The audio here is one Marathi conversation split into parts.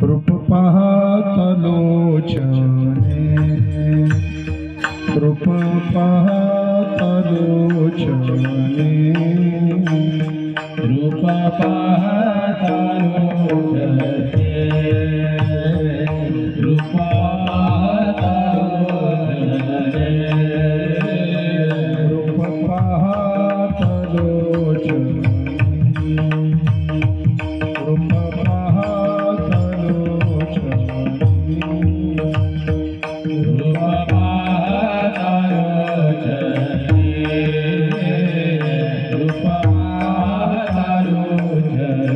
रूप पाहत लोचने, रूप पाहत लोचने, रूप पाहत लोचने, रूप पाहत लोचने, रूप पाहत लोचने, रूप पाहत लोचने, रूप पाहत लोचने, रूप पाहत लोचने।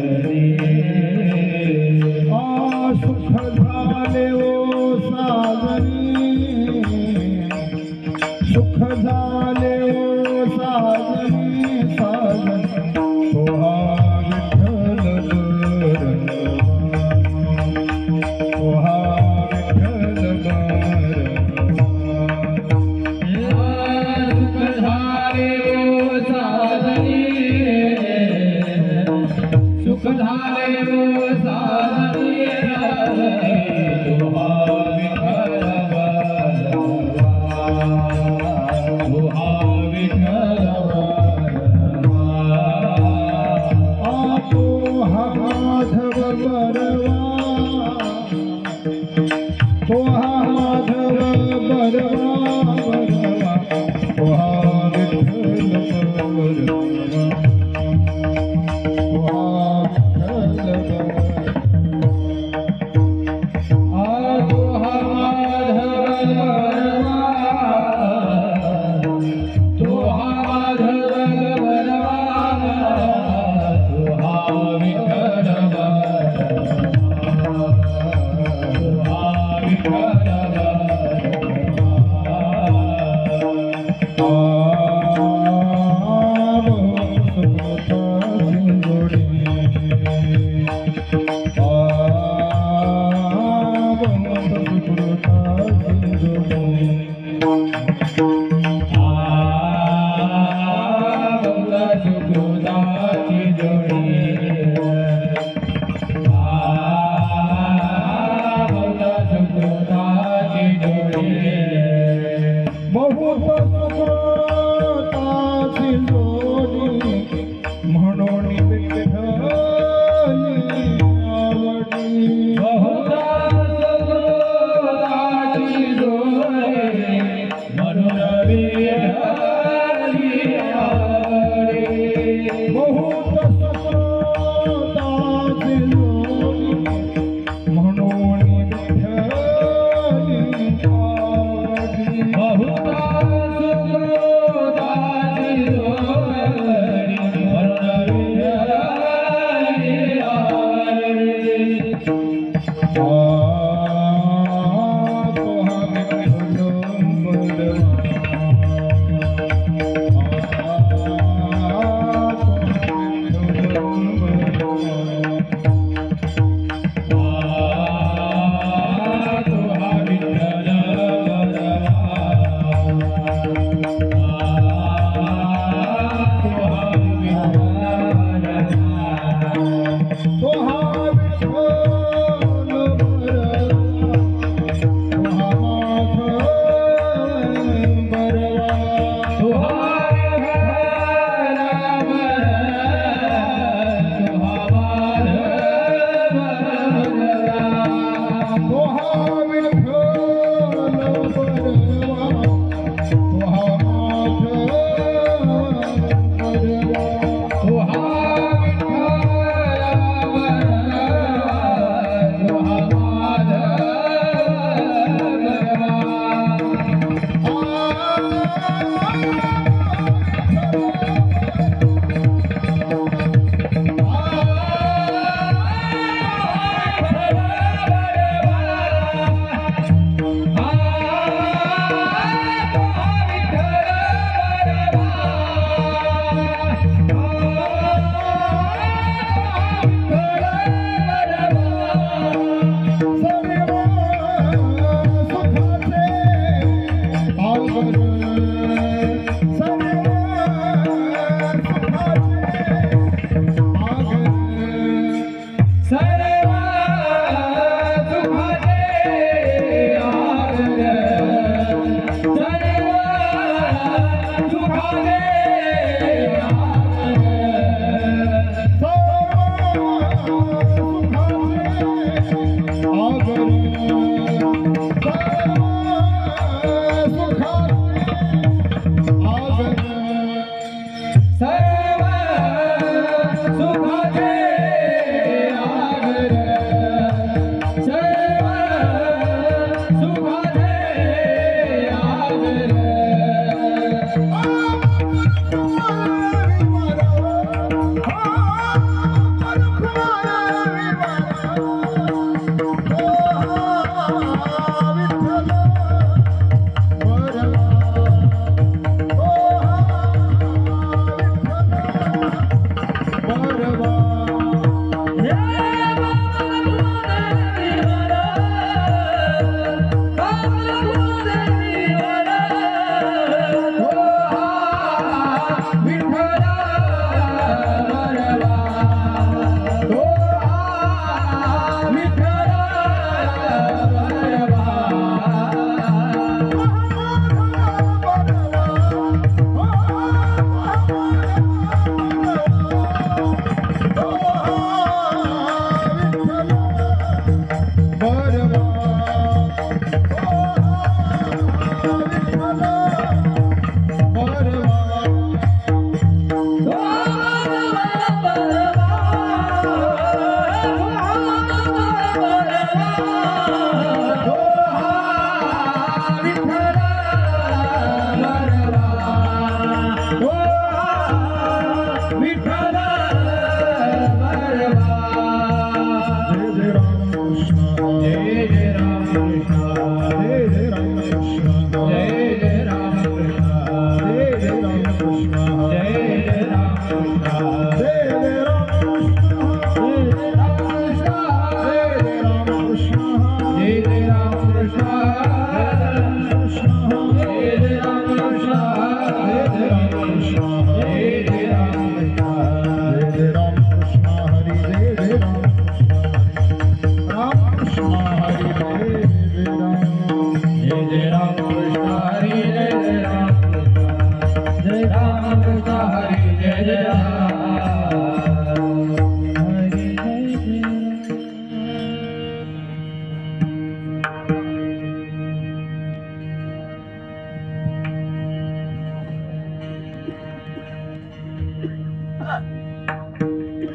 सुख झाले ओ साजनी, सुख झाले ओ साजनी, साजनी सोहा विठ्ठल बरवा, सोहा विठ्ठल बरवा। सुख झाले ओ साजनी, सुख झाले ओ साजनी, सोहा विठ्ठल बरवा, सोहा विठ्ठल बरवा। आपो हा माधव बरवा, तो हा माधव बरवा, बरवा तो हा विठ्ठल बरवा, तो हा विठ्ठल बरवा। तो हा माधव बरवा, तो हा माधव बरवा, तो हा विठ्ठल बरवा।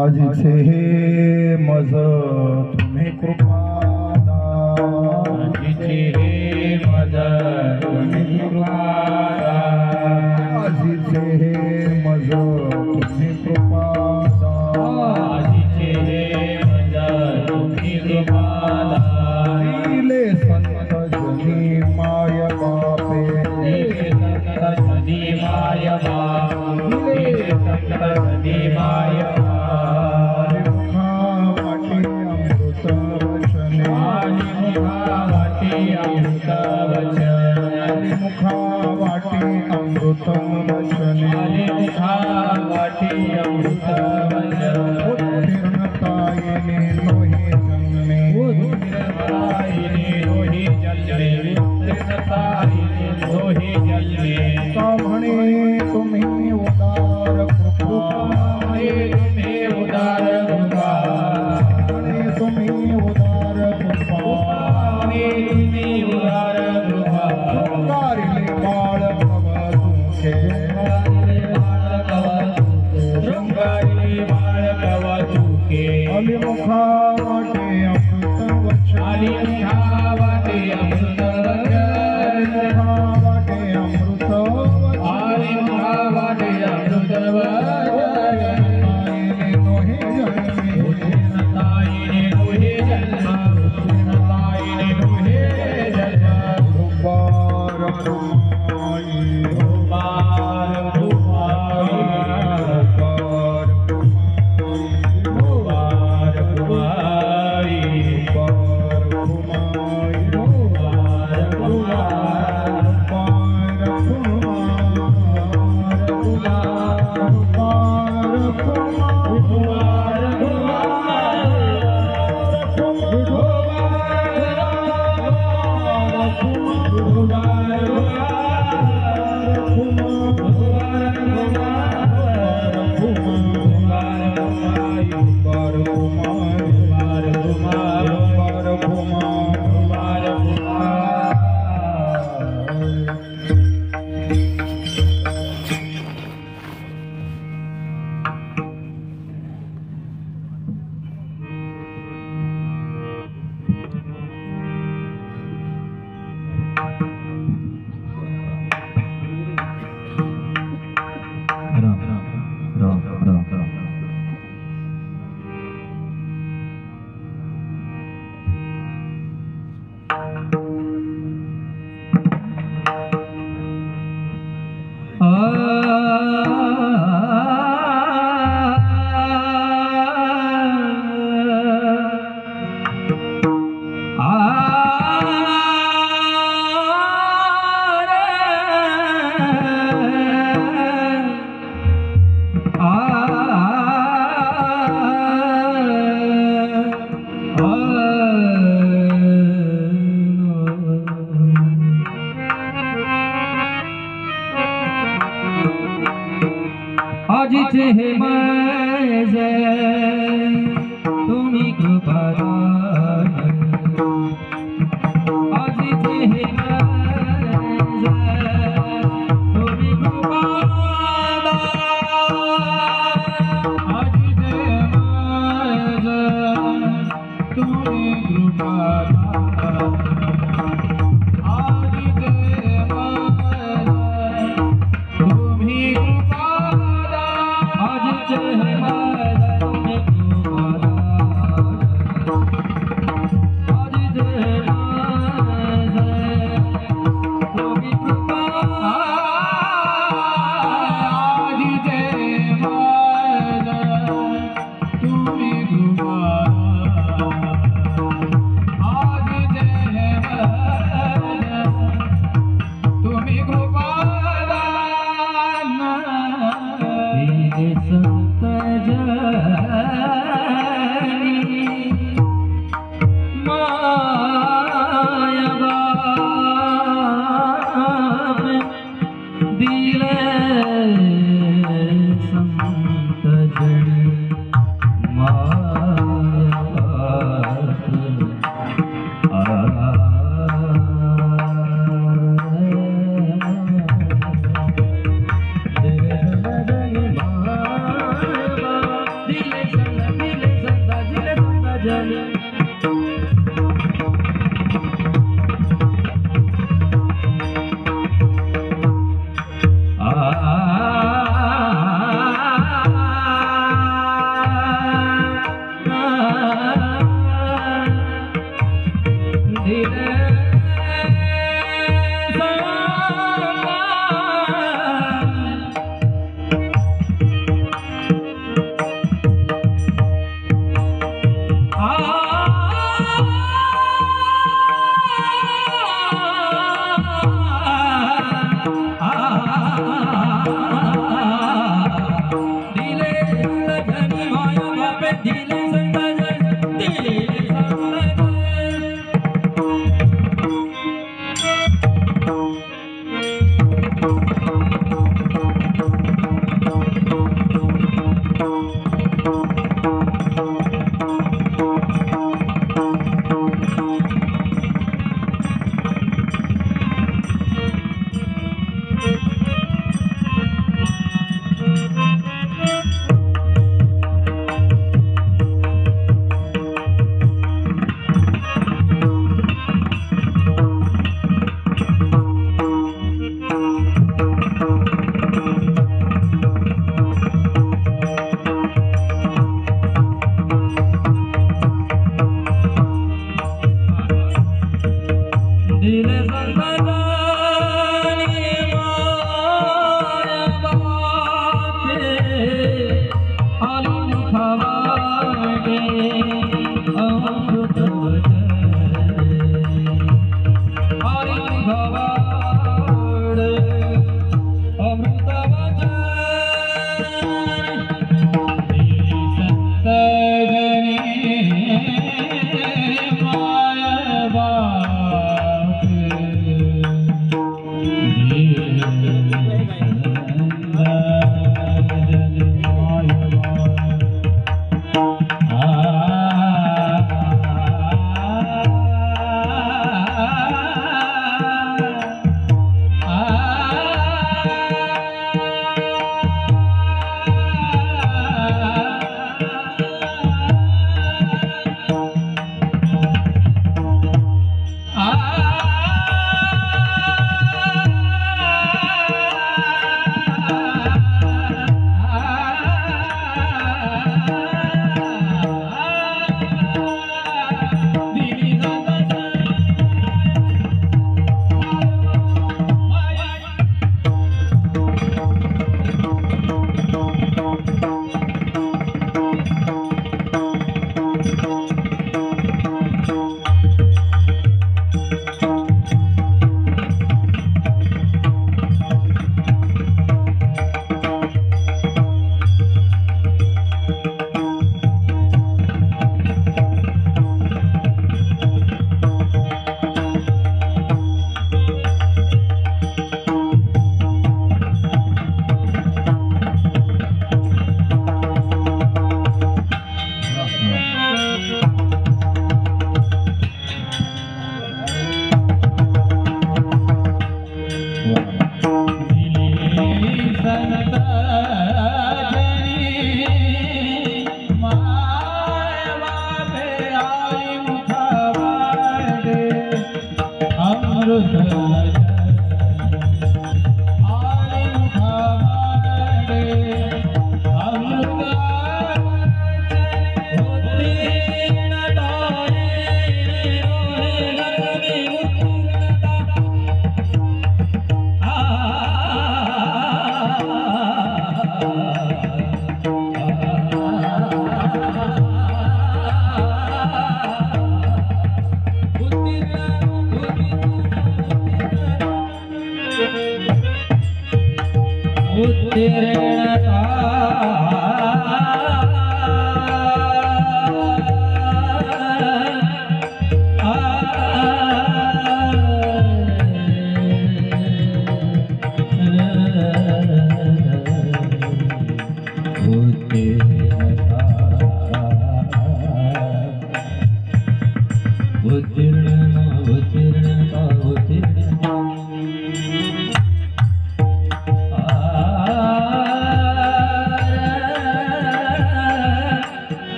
आजीचे हे मज तुम्ही कृपा आजीचे हे मज तुम्ही कृपा आजीचे हे मज तुम्ही कृपा आजीचे हे मज तुम्ही कृपा दिले संत जनी माय बापे दिले संत जनी माय बापे दिले संत जनी माय अमृत वचन वाटी अमृत वचन उत्तीर्णतायिने लोहे जन्मे उत्तीर्णतायिने लोहे जन्मे उत्तीर्णतायिने लोहे जन्मे का म्हणे तुम्ही उदार कृपा तुम्ही उदार कृपा म्हणे तुम्ही उदार कृपा तुम्ही उदार कृपा शृंगारिले बाळ तुमचे शृंगारी बाळकव तुके अलिमुखा वाटे अमृत वचन अलिमुखा वाटे अमृत अलिमुखा वाटे अमृत वचन अलिमुखा वाटे अमृत उत्तीर्णतायिने लोहे जन्म उत्तीर्णतायिने लोहे जन्म कुमार कुमार कुमार कुमार आजीचे हे माझे तुम्ही कृपादान आजीचे हे माझे तुम्ही कृपादान आजीचे माझे तुम्ही कृपादान आजीचे माझे तुम्ही संत जनी माया बाप दिले संत जनी माया बाप Ah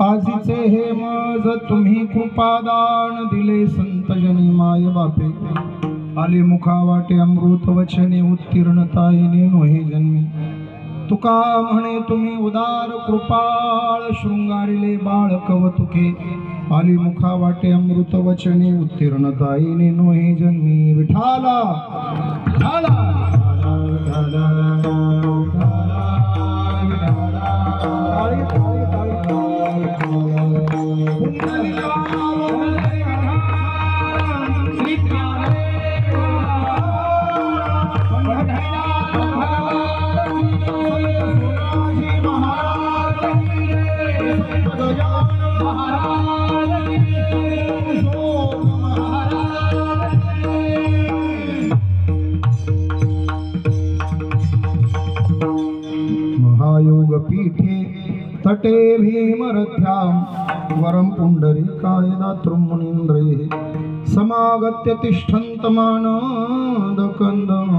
आजीचे हे मज तुम्ही कृपादान दिले संतजनी माय बापे आले मुखा वाटे अमृत वचने उत्तीर्णताईने नोहे जन्मी तुका म्हणे तुम्ही उदार कृपाळ शृंगारिले बाळ कवतुके आली मुखा वाटे अमृत वचने उत्तीर्णताईने नोहे जन्मी विठाला विठाला विठाला विठाला महायोग पीठे तटे भीमरथ्यां वरं पुण्डरीकाय दातृं मुनीन्द्रैः समागत्य तिष्ठन्तमानन्दकन्दं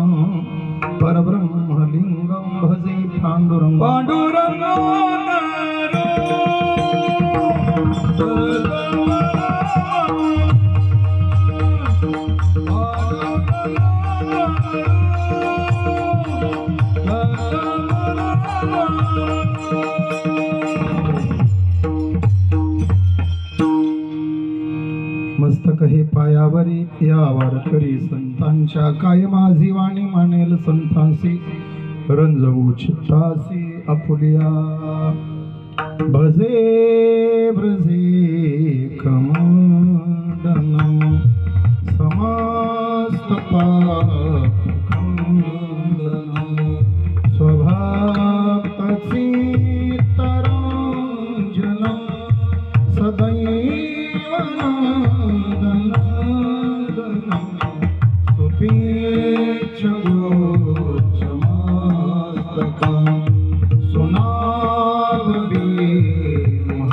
परब्रह्मलिङ्गं भजे पाण्डुरङ्गं मस्तक हे पायावरी या वारकरी संतांच्या काय माझी वाणी मानेल संतांसी रंजवू चित्तासी आपुलिया भजे ब्रजे कमंडन समस्त पापखंडन स्वभक्ताची तरांजन सदैव नंदन सुपीच गोचमस्तकं सुनाद बीमहस्तकं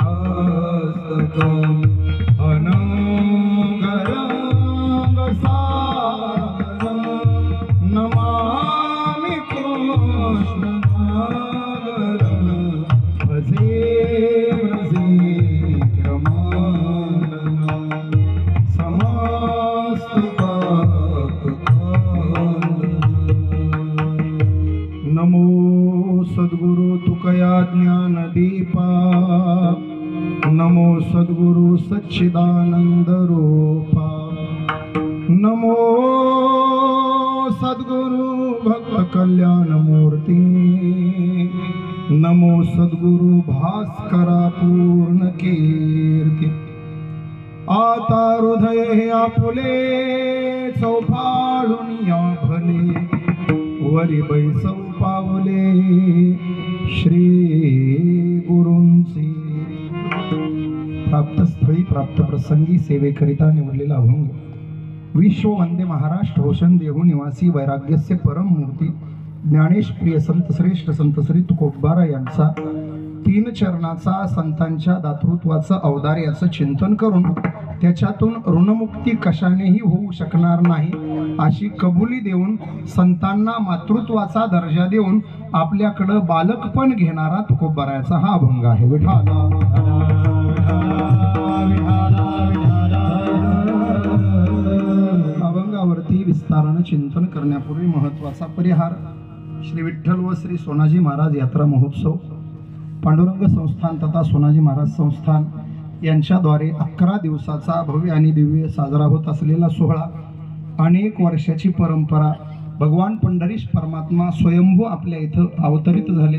अनंगरंग सागरं नमामि कृष्णसागरं भजे व्रजे क्रमाननं समस्त पापखंडनं। नमो सद्गुरु तुकया ज्ञानदीपा नमो सद्गुरु सच्चिदानंद रूपा नमो सद्गुरु भक्त कल्याण मूर्ती नमो सद्गुरु भास्करा पूर्ण कीर्ती आता हृदय हे आपुले चौफाळून या भले वरी बैसव पावले श्री गुरूंची प्राप्तस्थळी प्राप्त प्रसंगी सेवेकरिता निवडलेला अभंग विश्व वंदे महाराष्ट्र रोशन देहू निवासी वैराग्यस्य परम मूर्ती ज्ञानेश प्रिय संत श्री तुकोबारा यांचा तीन चरणाचा संतांच्या दातृत्वाचं औदार्याचं चिंतन करून त्याच्यातून ऋणमुक्ती कशानेही होऊ शकणार नाही अशी कबुली देऊन संतांना मातृत्वाचा दर्जा देऊन आपल्याकडं बालकपण घेणारा तुकोबाराचा हा अभंग आहे विठाला अभंगावरती विस्तारानं चिंतन करण्यापूर्वी महत्वाचा परिहार श्री विठ्ठल व श्री सोनाजी महाराज यात्रा महोत्सव पांडुरंग संस्थान तथा सोनाजी महाराज संस्थान यांच्याद्वारे 11 दिवसाचा भव्य आणि दिव्य साजरा होत असलेला सोहळा अनेक वर्षाची परंपरा भगवान पंढरीश परमात्मा स्वयंभू आपल्या इथं अवतरित झाले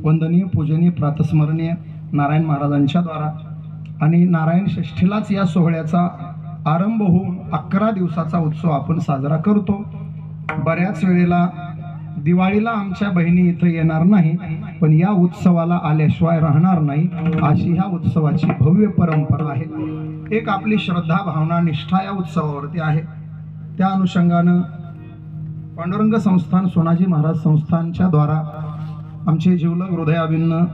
वंदनीय पूजनीय प्रातस्मरणीय नारायण महाराजांच्या द्वारा आणि नारायण षष्ठीलाच या सोहळ्याचा आरंभ होऊन 11 दिवसाचा उत्सव आपण साजरा करतो बऱ्याच वेळेला दिवाळीला आमच्या बहिणी इथं येणार नाही पण या उत्सवाला आल्याशिवाय राहणार नाही अशी ह्या उत्सवाची भव्य परंपरा आहे एक आपली श्रद्धा भावना निष्ठा या उत्सवावरती आहे त्या अनुषंगानं पांडुरंग संस्थान सोनाजी महाराज संस्थानच्या द्वारा आमचे जिवलग हृदयाभिन्न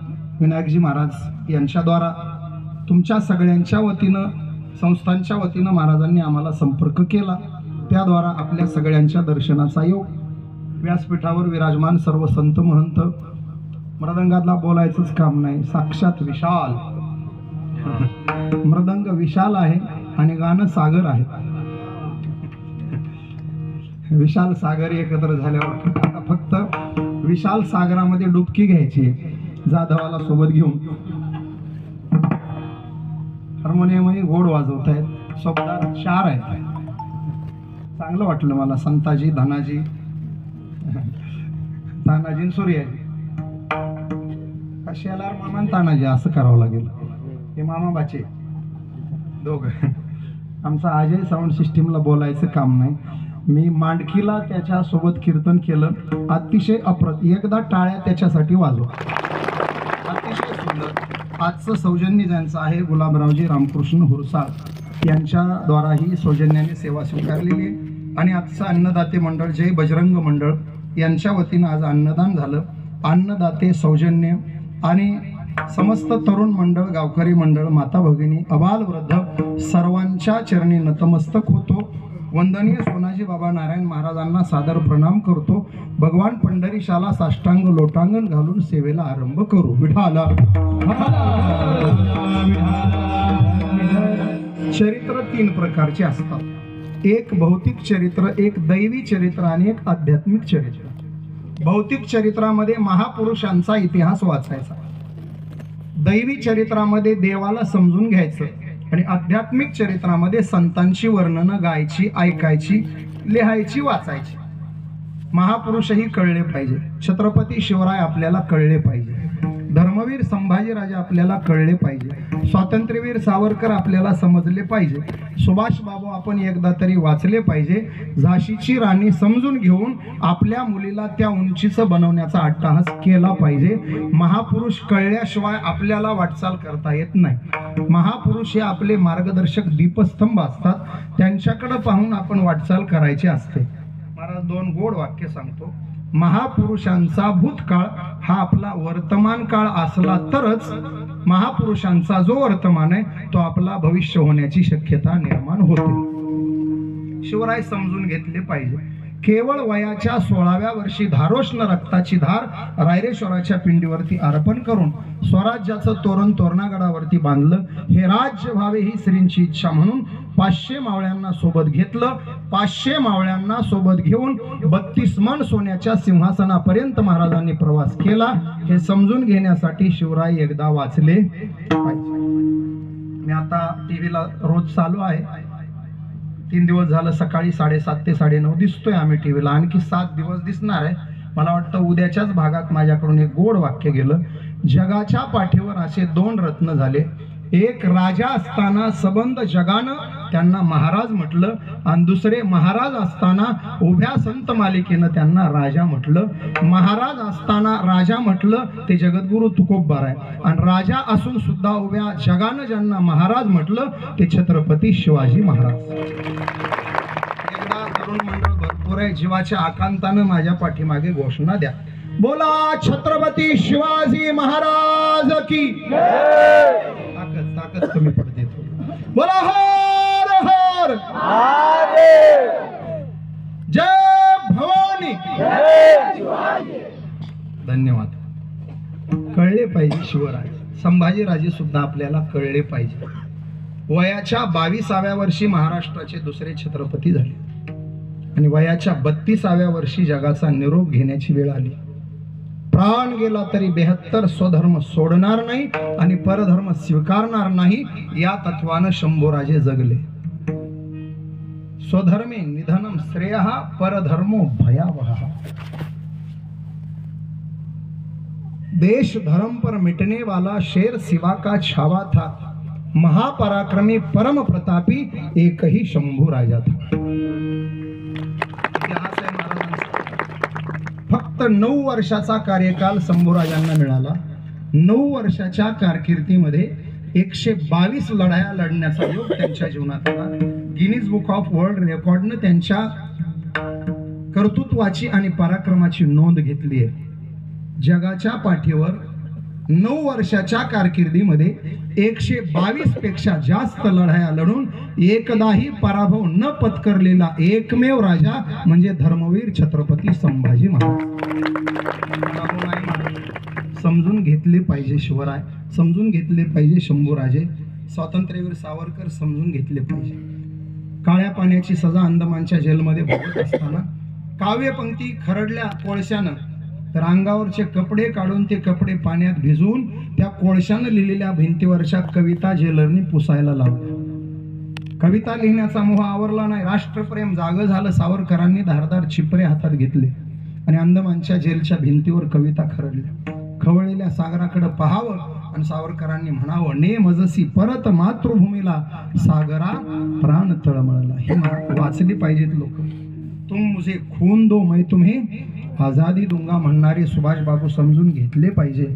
विनायकजी महाराज यांच्या द्वारा तुमच्या सगळ्यांच्या वतीनं संस्थांच्या वतीनं महाराजांनी आम्हाला संपर्क केला त्याद्वारा आपल्या सगळ्यांच्या दर्शनाचा योग व्यासपीठावर विराजमान सर्व संत महंत मृदंगातला बोलायचंच काम नाही साक्षात विशाल मृदंग विशाल आहे आणि गाणं सागर आहे विशाल सागर एकत्र झाल्यावर आता फक्त विशाल सागरामध्ये डुबकी घ्यायची जाधवाला सोबत घेऊन हार्मोनियमही गोड वाजवत आहेत शब्दात 4 आहेत चांगलं वाटलं मला संताजी धनाजी तानाजी सूर्याजी कशाला मामा तानाजी असं करावं लागेल हे मामा बाचे दोघं आमचा अजय साऊंड सिस्टीमला बोलायचं काम नाही मी मांडकीला त्याच्या सोबत कीर्तन केलं अतिशय एकदा टाळ्या त्याच्यासाठी वाजव अतिशय सुंदर आजचं सौजन्य ज्यांचं आहे गुलाबरावजी रामकृष्ण हुरसाळ यांच्याद्वारा ही सौजन्याने सेवा स्वीकारलेली आहे. आणि आजचं अन्नदाते मंडळ जय बजरंग मंडळ यांच्या वतीनं आज अन्नदान झालं. अन्नदाते सौजन्य आणि समस्त तरुण मंडळ, गावकरी मंडळ, माता भगिनी, अबाल वृद्ध सर्वांच्या चरणी नतमस्तक होतो. वंदनीय सोनाजी बाबा नारायण महाराजांना सादर प्रणाम करतो. भगवान पंढरीशाला साष्टांग लोटांगण घालून सेवेला आरंभ करू. विठाला चरित्र 3 प्रकारचे असतात. एक भौतिक चरित्र, एक दैवी चरित्र आणि एक आध्यात्मिक चरित्र. भौतिक चरित्रामध्ये महापुरुषांचा इतिहास वाचायचा, दैवी चरित्रामध्ये देवाला समजून घ्यायचं आणि आध्यात्मिक चरित्रामध्ये संतांची वर्णनं गायची, ऐकायची, लिहायची, वाचायची. महापुरुषही कळले पाहिजे. छत्रपती शिवराय आपल्याला कळले पाहिजे. धर्मवीर संभाजीराजे आपल्याला कळले पाहिजे. स्वातंत्र्यवीर सावरकर आपल्याला समजले पाहिजे. सुभाष बाबू आपण एकदा तरी वाचले पाहिजे. झाशीची राणी समजून घेऊन आपल्या मुलीला त्या उंचीचं बनवण्याचा अट्टहास केला पाहिजे. महापुरुष कळल्याशिवाय आपल्याला वाटचाल करता येत नाही. महापुरुष हे आपले मार्गदर्शक दीपस्तंभ असतात. त्यांच्याकडे पाहून आपण वाटचाल करायची असते. महाराज 2 गोड वाक्य सांगतो. महापुरुषांचा भूतकाळ हा आपला वर्तमान काळ असला तरच महापुरुषांचा जो वर्तमान आहे तो आपला भविष्य होण्याची शक्यता निर्माण होते. शिवराय समजून घेतले पाहिजे. केवळ वयाच्या 16व्या वर्षी धारोष्ण रक्ताची धार रायरेश्वराच्या पिंडीवरती अर्पण करून स्वराज्याचं तोरण तोरणागडावरती बांधलं. हे राज्य व्हावे ही श्रींची इच्छा म्हणून 500 मावळ्यांना सोबत घेतलं. 500 मावळ्यांना सोबत घेऊन 32 मन सोन्याच्या सिंहासनापर्यंत महाराजांनी प्रवास केला. हे समजून घेण्यासाठी शिवराय एकदा वाचले पाहिजे. मी आता टीव्हीला रोज चालू आहे. 3 दिवस झालं सकाळी 7:30 ते 9:30 दिसतोय आम्ही टीव्हीला. आणखी 7 दिवस दिसणार आहे. मला वाटतं उद्याच्याच भागात माझ्याकडून एक गोड वाक्य गेलं. जगाच्या पाठीवर असे 2 रत्न झाले. एक राजा असताना सबंध जगानं त्यांना महाराज म्हटलं आणि दुसरे महाराज असताना उभ्या संत मालिकेनं त्यांना राजा म्हटलं. महाराज असताना राजा म्हटलं ते जगद्गुरु तुकोबराय आहे आणि राजा असून सुद्धा उभ्या जगानं ज्यांना महाराज म्हटलं ते छत्रपती शिवाजी महाराज. एकदा तरुण मंडळ भरपूर आहे. जीवाच्या आकांतानं माझ्या पाठीमागे घोषणा द्या. बोला छत्रपती शिवाजी महाराज की ताकद कमी पडते. बोला हर हर जय भवानी. धन्यवाद. कळले पाहिजे शिवराय. संभाजीराजे सुद्धा आपल्याला कळले पाहिजे. वयाच्या 22व्या वर्षी महाराष्ट्राचे दुसरे छत्रपती झाले आणि वयाच्या 32व्या वर्षी जगाचा निरोप घेण्याची वेळ आली. प्राण गेला तरी 72 स्वधर्म सोडणार नाही आणि परधर्म स्वीकारणार नाही या तत्वानं शंभूराजे जगले. स्वधर्मे निधनम श्रेयः परधर्मो भयावह. देश धर्म पर मिटने वाला शेर सिवा का छावा था. महापराक्रमी परम प्रतापी एक ही शंभू राजा था. इतिहास आहे महाराजांचा. फक्त 9 वर्षाचा कार्यकाल शंभूराजांना मिळाला. 9 वर्षाच्या कारकिर्दीमध्ये 122 लढाया लढण्याचा योग त्यांच्या जीवनात आला. गिनीज बुक ऑफ वर्ल्ड रेकॉर्डनं त्यांच्या कर्तृत्वाची आणि पराक्रमाची नोंद घेतली आहे. जगाच्या पाठीवर 9 वर्षाच्या कारकिर्दीमध्ये 122 पेक्षा जास्त लढाया लढून एकदाही पराभव न पत्करलेला एकमेव राजा म्हणजे धर्मवीर छत्रपती संभाजी महाराज. समजून घेतले पाहिजे शिवराय. समजून घेतले पाहिजे शंभूराजे. स्वातंत्र्यवीर सावरकर समजून घेतले पाहिजे. काळ्या पाण्याची सजा अंदमानच्या जेलमध्ये भोगत असताना काव्यपंक्ती खरडल्या कोळशानं तर अंगावरचे कपडे काढून ते कपडे पाण्यात भिजवून त्या कोळशानं लिहिलेल्या भिंतीवरच्या कविता जेलरनी पुसायला लावल्या. कविता लिहिण्याचा मोह आवरला नाही. राष्ट्रप्रेम जागं झालं. सावरकरांनी धारदार चिपरे हातात घेतले आणि अंदमानच्या जेलच्या भिंतीवर कविता खरडल्या. खवळलेल्या सागराकडे पाहावं आणि सावरकरांनी म्हणावं, ने मजसी परत मातृभूमीला सागरा प्राण तळमळला. हे वाचली पाहिजेत लोक. तुम मुझे खून दो मैं तुम्हें आजादी दूंगा म्हणणारे सुभाष बाबू समजून घेतले पाहिजे.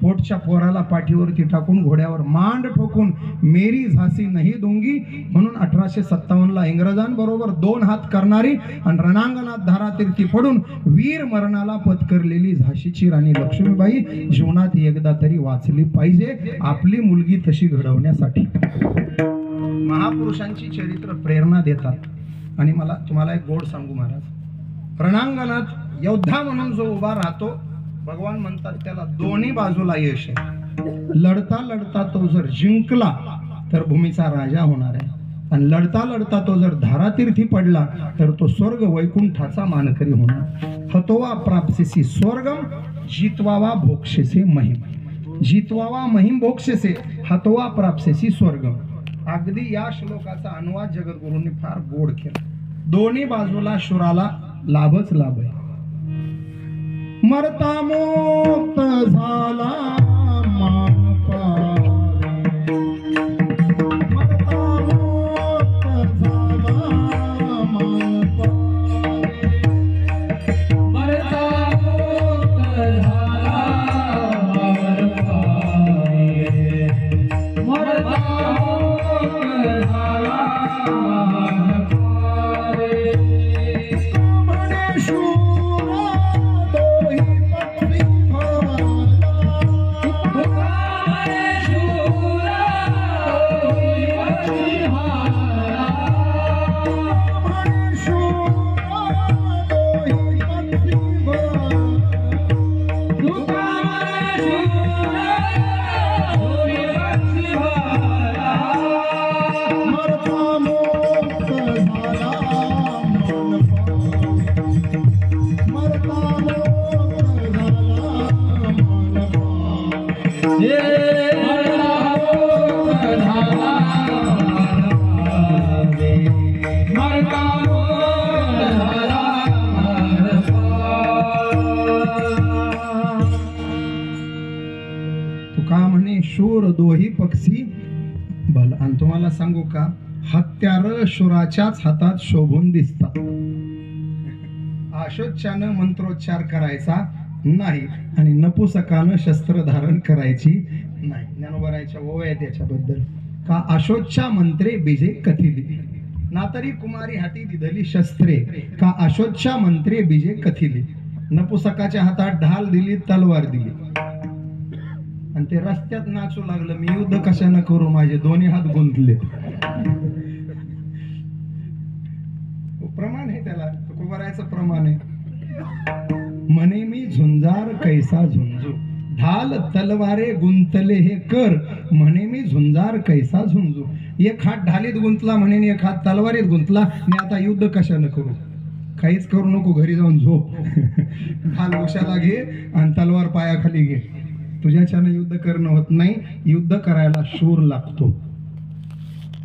पोटच्या पोराला पाठीवरती टाकून घोड्यावर मांड ठोकून मेरी झासी नाही दूंगी म्हणून 1857ला इंग्रजांबरोबर 2 हात करणारी आणि रणांगणात धारातीर्थी पडून वीर मरणाला पत्करलेली झाशीची राणी लक्ष्मीबाई जीवनात एकदा तरी वाचली पाहिजे आपली मुलगी तशी घडवण्यासाठी. महापुरुषांची चरित्र प्रेरणा देतात आणि मला तुम्हाला एक गोड सांगू महाराज, रणांगणात योद्धा म्हणून जो उभा राहतो भगवान म्हणतात त्याला दोन्ही बाजूला यश आहे. लढता लढता तो जर जिंकला तर भूमीचा राजा होणार आहे आणि लढता लढता तो जर धारातीर्थी पडला तर तो स्वर्ग वैकुंठाचा मानकरी होणार. हतोवा प्राप्सेसी स्वर्गम जितवावा भोक्षेसे महिम, जितवावा महिम भोक्षेसे हतोवा प्राप्सेसी स्वर्गम. अगदी या श्लोकाचा अनुवाद जगद्गुरूंनी फार गोड केला. दोन्ही बाजूला शुराला लाभच लाभ आहे. मरता मुक्त झाला मान पावे, मरता मुक्त झाला मान पावे, मरता मुक्त झाला मान पावे, मरता मुक्त झाला मान पावे. म्हणे शूरा तोही पक्षी भवाला, तुकारे शूरा तोही पक्षी भाला, म्हणे शूरा तोही पक्षी भवाला, तुकारे शूरा तोही पक्षी भाला. मरता मुक्त झाला मान पावे, मरता मुक्त झाला मान पावे. तुका म्हणे शूर दोही पक्षी भल. आणि तुम्हाला सांगू का हत्यार शुराच्याच हातात शोभून दिसतात. आशोच्चानं मंत्रोच्चार करायचा नाही आणि नपुसकानं शस्त्र धारण करायची नाही. ज्ञानोबरायच्या ओव्या आहेत याच्याबद्दल. का आशोच्चा मंत्रे बीजे कथिली, नातरी कुमारी हाती दिधली शस्त्रे, का आशोच्चा मंत्रे बीजे कथिली. नपुसकाच्या हातात ढाल दिली, तलवार दिली आणि ते रस्त्यात नाचू लागलं, मी युद्ध कशानं करू, माझे दोन्ही हात गुंतले. प्रमाण आहे त्याला, तुकोबारायचं प्रमाण आहे. म्हणे मी झुंजार कैसा झुंजू, ढाल तलवारे गुंतले हे कर, म्हणे मी झुंजार कैसा झुंजू. एक हात ढालीत गुंतला म्हणे, एक हात तलवारीत गुंतला, मी आता युद्ध कशानं करू. काहीच करू नको, घरी जाऊन झोप. ढाल उशाला घे आणि तलवार पायाखाली घे. तुझ्याच्यानं युद्ध करणं होत नाही. युद्ध करायला शूर लागतो,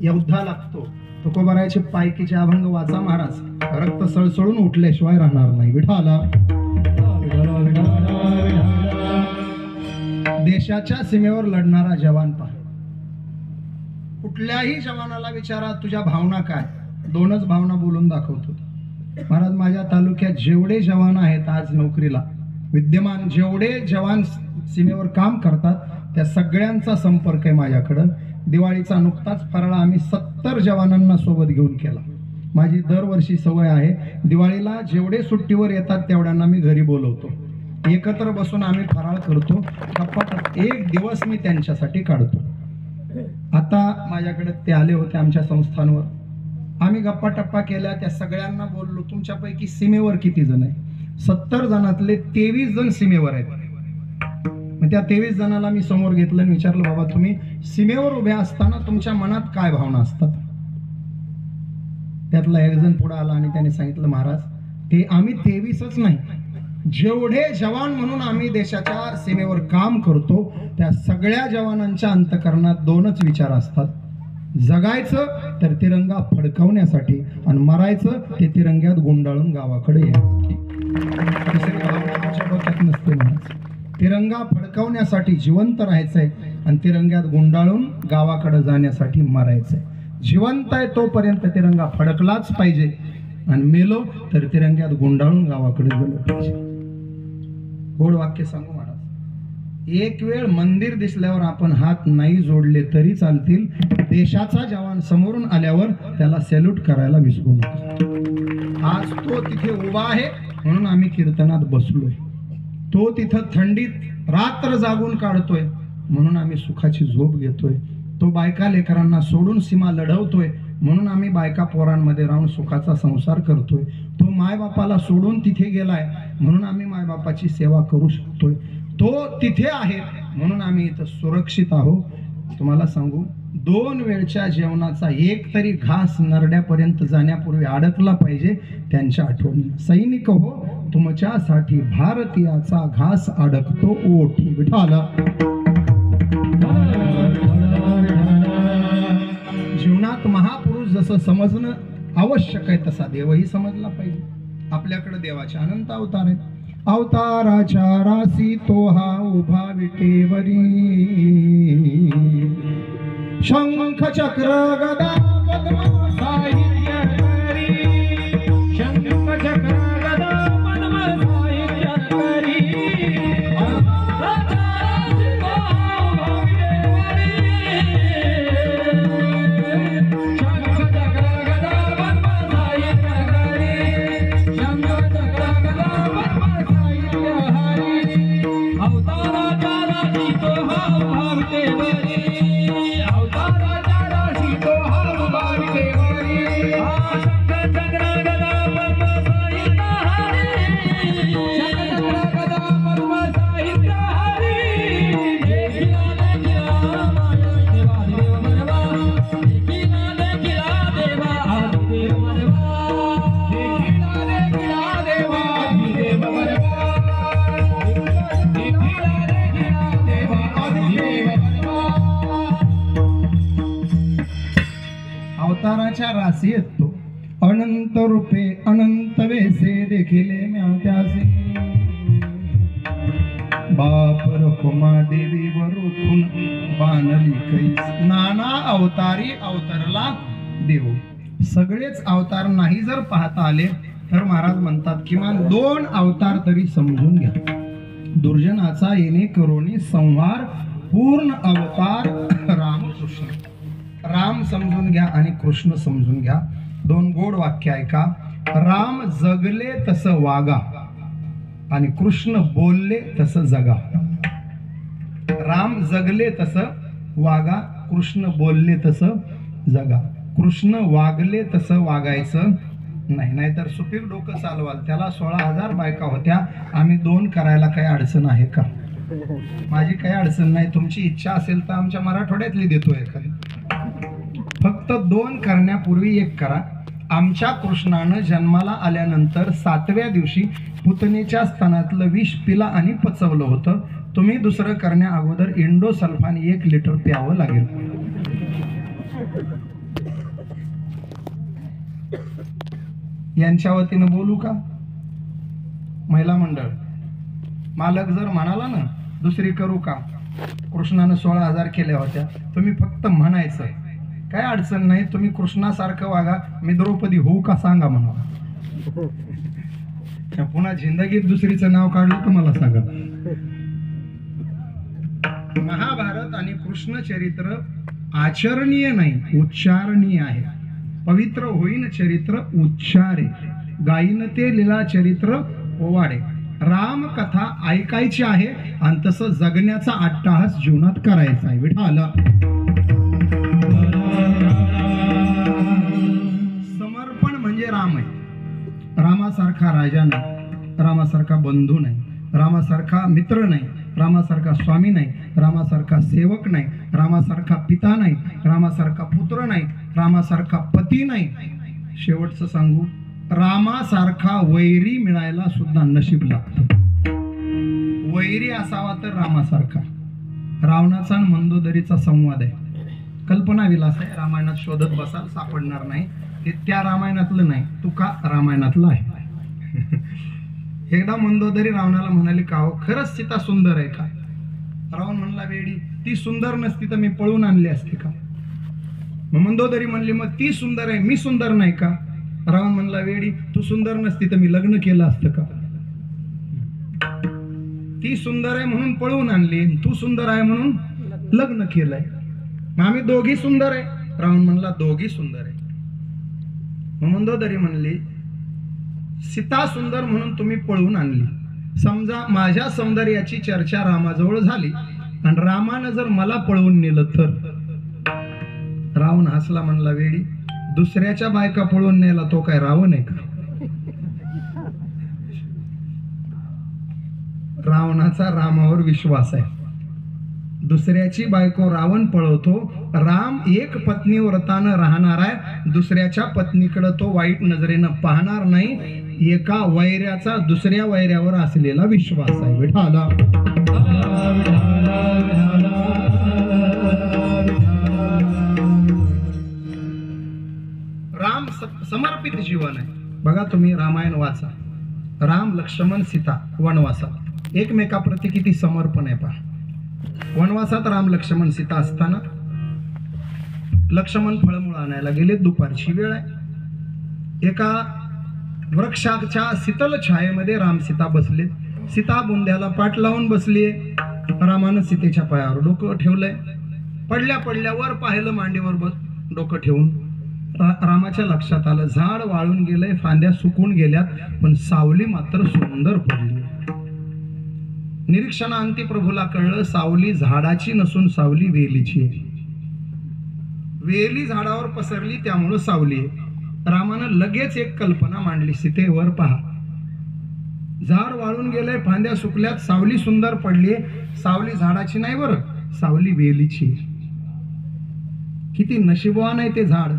योद्धा लागतो. तुकोबारायचे पायकीचे अभंग वाचा महाराज, रक्त सळसळून उठल्याशिवाय राहणार नाही. विठाला देशाच्या सीमेवर लढणारा जवान पहा. कुठल्याही जवानाला विचारा तुझ्या भावना काय, 2च भावना बोलून दाखवतो महाराज. माझ्या तालुक्यात जेवढे जवान आहेत आज नोकरीला विद्यमान, जेवढे जवान सीमेवर काम करतात त्या सगळ्यांचा संपर्क आहे माझ्याकडं. दिवाळीचा नुकताच फराळा आम्ही 70 जवानांना सोबत घेऊन केला. माझी दरवर्षी सवय आहे, दिवाळीला जेवढे सुट्टीवर येतात तेवढ्यांना मी घरी बोलवतो, एकत्र बसून आम्ही फराळ करतो. गप्पा एक दिवस मी त्यांच्यासाठी काढतो. आता माझ्याकडे ते आले होते आमच्या संस्थांवर, आम्ही गप्पा टप्पा केल्या, त्या सगळ्यांना बोललो तुमच्यापैकी सीमेवर किती जण आहे. 70 जणातले 23 जण सीमेवर आहेत. मग त्या 23 जणाला मी समोर घेतलं आणि विचारलं, बाबा तुम्ही सीमेवर उभ्या असताना तुमच्या मनात काय भावना असतात. त्यातला एक जण पुढे आला आणि त्याने सांगितलं, महाराज ते आम्ही 23च नाही, जेवढे जवान म्हणून आम्ही देशाच्या सीमेवर काम करतो त्या सगळ्या जवानांच्या अंतःकरणात 2च विचार असतात. जगायचं तर तिरंगा फडकवण्यासाठी आणि मरायचं ते तिरंग्यात गुंडाळून गावाकडे यायचं. दुसरी भावना आमच्या डोक्यात नसते महाराज. तिरंगा फडकवण्यासाठी जिवंत राहायचंय आणि तिरंग्यात गुंडाळून गावाकडे जाण्यासाठी मरायचंय. जिवंत आहे तोपर्यंत तिरंगा फडकलाच पाहिजे आणि मेलो तर तिरंग्यात गुंडाळून गावाकडे गेलो पाहिजे. गोड वाक्य सांगू महाराज. एक वेळ मंदिर दिसल्यावर आपण हात नाही जोडले तरी चालतील. देशाचा जवान समोरून आल्यावर त्याला सॅल्यूट करायला विसरू नका. आज तो तिथे उभा आहे म्हणून आम्ही कीर्तनात बसलोय. तो तिथं थंडीत रात्र जागून काढतोय म्हणून आम्ही सुखाची झोप घेतोय. तो बायका लेकरांना सोडून सीमा लढवतोय म्हणून आम्ही बायका पोरांमध्ये राहून सुखाचा संसार करतोय. तो मायबापाला सोडून तिथे गेलाय म्हणून आम्ही मायबापाची सेवा करू शकतोय. तो तिथे आहे म्हणून आम्ही इथं सुरक्षित आहोत. तुम्हाला सांगू, 2 वेळच्या जेवणाचा एक तरी घास नरड्यापर्यंत जाण्यापूर्वी अडकला पाहिजे त्यांच्या आठवणी. सैनिक हो, तुमच्यासाठी भारतीयाचा घास अडकतो ओठी. विठाला जीवनात महापुरुष जसं समजणं आवश्यक आहे तसा देवही समजला पाहिजे. आपल्याकडे देवाचे अनंत अवतार आहेत. अवताराच्या राशी तो हा उभा विटेवरी. शंख चक्र गदा पद्म साहित्य करी. शंख चक्र गदा पद्म साहित्य करी. अवताराच्या राशी येतो. अनंत रूपे अनंत वेसे देखिले म्या त्यासे. बाप रखुमा देवी वरुखून बाणली कैस. नाना अवतारी अवतरला देव. सगळेच अवतार नाही जर पाहता आले तर महाराज म्हणतात किमान 2 अवतार तरी समजून घ्या. दुर्जनाचा येणे करोनी संहार. पूर्ण अवतार रामकृष्ण. राम समजून घ्या आणि कृष्ण समजून घ्या. 2 गोड वाक्य ऐका. राम जगले तसं वागा आणि कृष्ण बोलले तसं जगा. राम जगले तसं वागा, कृष्ण बोलले तसं जगा. कृष्ण वागले तसं वागायचं नाही. नाहीतर सुपीक डोकं चालवाल. त्याला 16,000 बायका होत्या. आम्ही 2 करायला काही अडचण आहे का? माझी काही अडचण नाही. तुमची इच्छा असेल तर आमच्या मराठवाड्यातली देतो एखादी. फक्त 2 करण्यापूर्वी 1 करा. आमच्या कृष्णानं जन्माला आल्यानंतर 7व्या दिवशी पुतनेच्या स्तनातलं विष पिला आणि पचवलं होतं. तुम्ही दुसरं करण्या अगोदर इंडोसल्फान 1 लिटर प्यावं लागेल. यांच्या वतीनं बोलू का? महिला मंडळ मालक जर म्हणाला ना दुसरी करू का, कृष्णानं 16,000 केल्या होत्या, तुम्ही फक्त म्हणायचं, काय अडचण नाही, तुम्ही कृष्णासारखं वागा, मी द्रौपदी होऊ का सांगा म्हणा. पुन्हा जिंदगीत दुसरीचं नाव काढलं तर मला सांगा. महाभारत आणि कृष्ण चरित्र आचरणीय नाही, उच्चारणीय आहे. पवित्र होईन चरित्र उच्चारे, गायीन ते लीला चरित्र ओवाडे. राम कथा ऐकायची आहे आणि तसं जगण्याचा अट्टाहास जीवनात करायचा आहे. विठाला समर्पण म्हणजे राम आहे. रामासारखा राजा नाही, रामासारखा बंधू नाही, रामासारखा मित्र नाही, रामासारखा स्वामी नाही, रामासारखा सेवक नाही, रामासारखा पिता नाही, रामासारखा पुत्र नाही, रामासारखा पती नाही. शेवटचं सांगू, रामासारखा वैरी मिळायला सुद्धा नशीब लागतं. वैरी असावा तर रामासारखा. रावणाचा आणि मंदोदरीचा संवाद आहे, कल्पना विलास आहे. रामायणात शोधत बसाल सापडणार नाही. ते त्या रामायणातलं नाही, तुका रामायणातलं आहे. एकदा मंदोदरी रावणाला म्हणाली, का हो खरंच सीता सुंदर आहे का? रावण म्हणला, वेडी, ती सुंदर नसती तर मी पळून आणली असती का? मग मंदोदरी म्हणली, मग ती सुंदर आहे, मी सुंदर नाही का? रावण म्हणला, वेडी, तू सुंदर नसती तर मी लग्न केलं असतं का? ती सुंदर आहे म्हणून पळवून आणली, तू सुंदर आहे म्हणून लग्न केलंय. मग आम्ही दोघी सुंदर आहे. रावण म्हणला दोघी सुंदर आहे. मग मंदोदरी म्हणली सीता सुंदर म्हणून तुम्ही पळवून आणली. समजा माझ्या सौंदर्याची चर्चा रामाजवळ झाली आणि रामानं जर मला पळवून नेलं तर. रावण हसला, म्हणला वेडी, दुसऱ्याच्या बायका पळवून नेला तो काय रावण आहे का? रावणाचा रामावर विश्वास आहे. दुसऱ्याची बायको रावण पळवतो. राम एक पत्नी व्रतानं राहणार आहे, दुसऱ्याच्या पत्नीकडे तो वाईट नजरेनं पाहणार नाही. एका वैऱ्याचा दुसऱ्या वैऱ्यावर असलेला विश्वास आहे. विठाला राम समर्पित जीवन आहे. बघा तुम्ही रामायण वाचा. राम लक्ष्मण सीता वनवासात एकमेकाप्रती किती समर्पण आहे पहा. वनवासात राम लक्ष्मण सीता असताना लक्ष्मण फळमुळ आणायला गेले. दुपारची वेळ आहे. एका वृक्षाच्या शीतल छायेमध्ये राम सीता बसले. सीता बुंद्याला पाठ लावून बसलीये. रामानं सीतेच्या पायावर डोकं ठेवलंय. पडल्या पडल्यावर पाहिलं मांडीवर डोकं ठेवून. रामाच्या लक्षात आलं झाड वाळून गेलंय, फांद्या सुकून गेल्यात, पण सावली मात्र सुंदर पडली. निरीक्षणांती प्रभूला कळलं सावली झाडाची नसून सावली वेलीची आहे. वेली झाडावर पसरली त्यामुळं सावली आहे. रामानं लगेच एक कल्पना मांडली. सीतेवर पहा, झाड वाळून गेलंय, फांद्या सुकल्यात, सावली सुंदर पडलीये. सावली झाडाची नाही बरं, सावली वेलीची. किती नशिबवान आहे ते झाड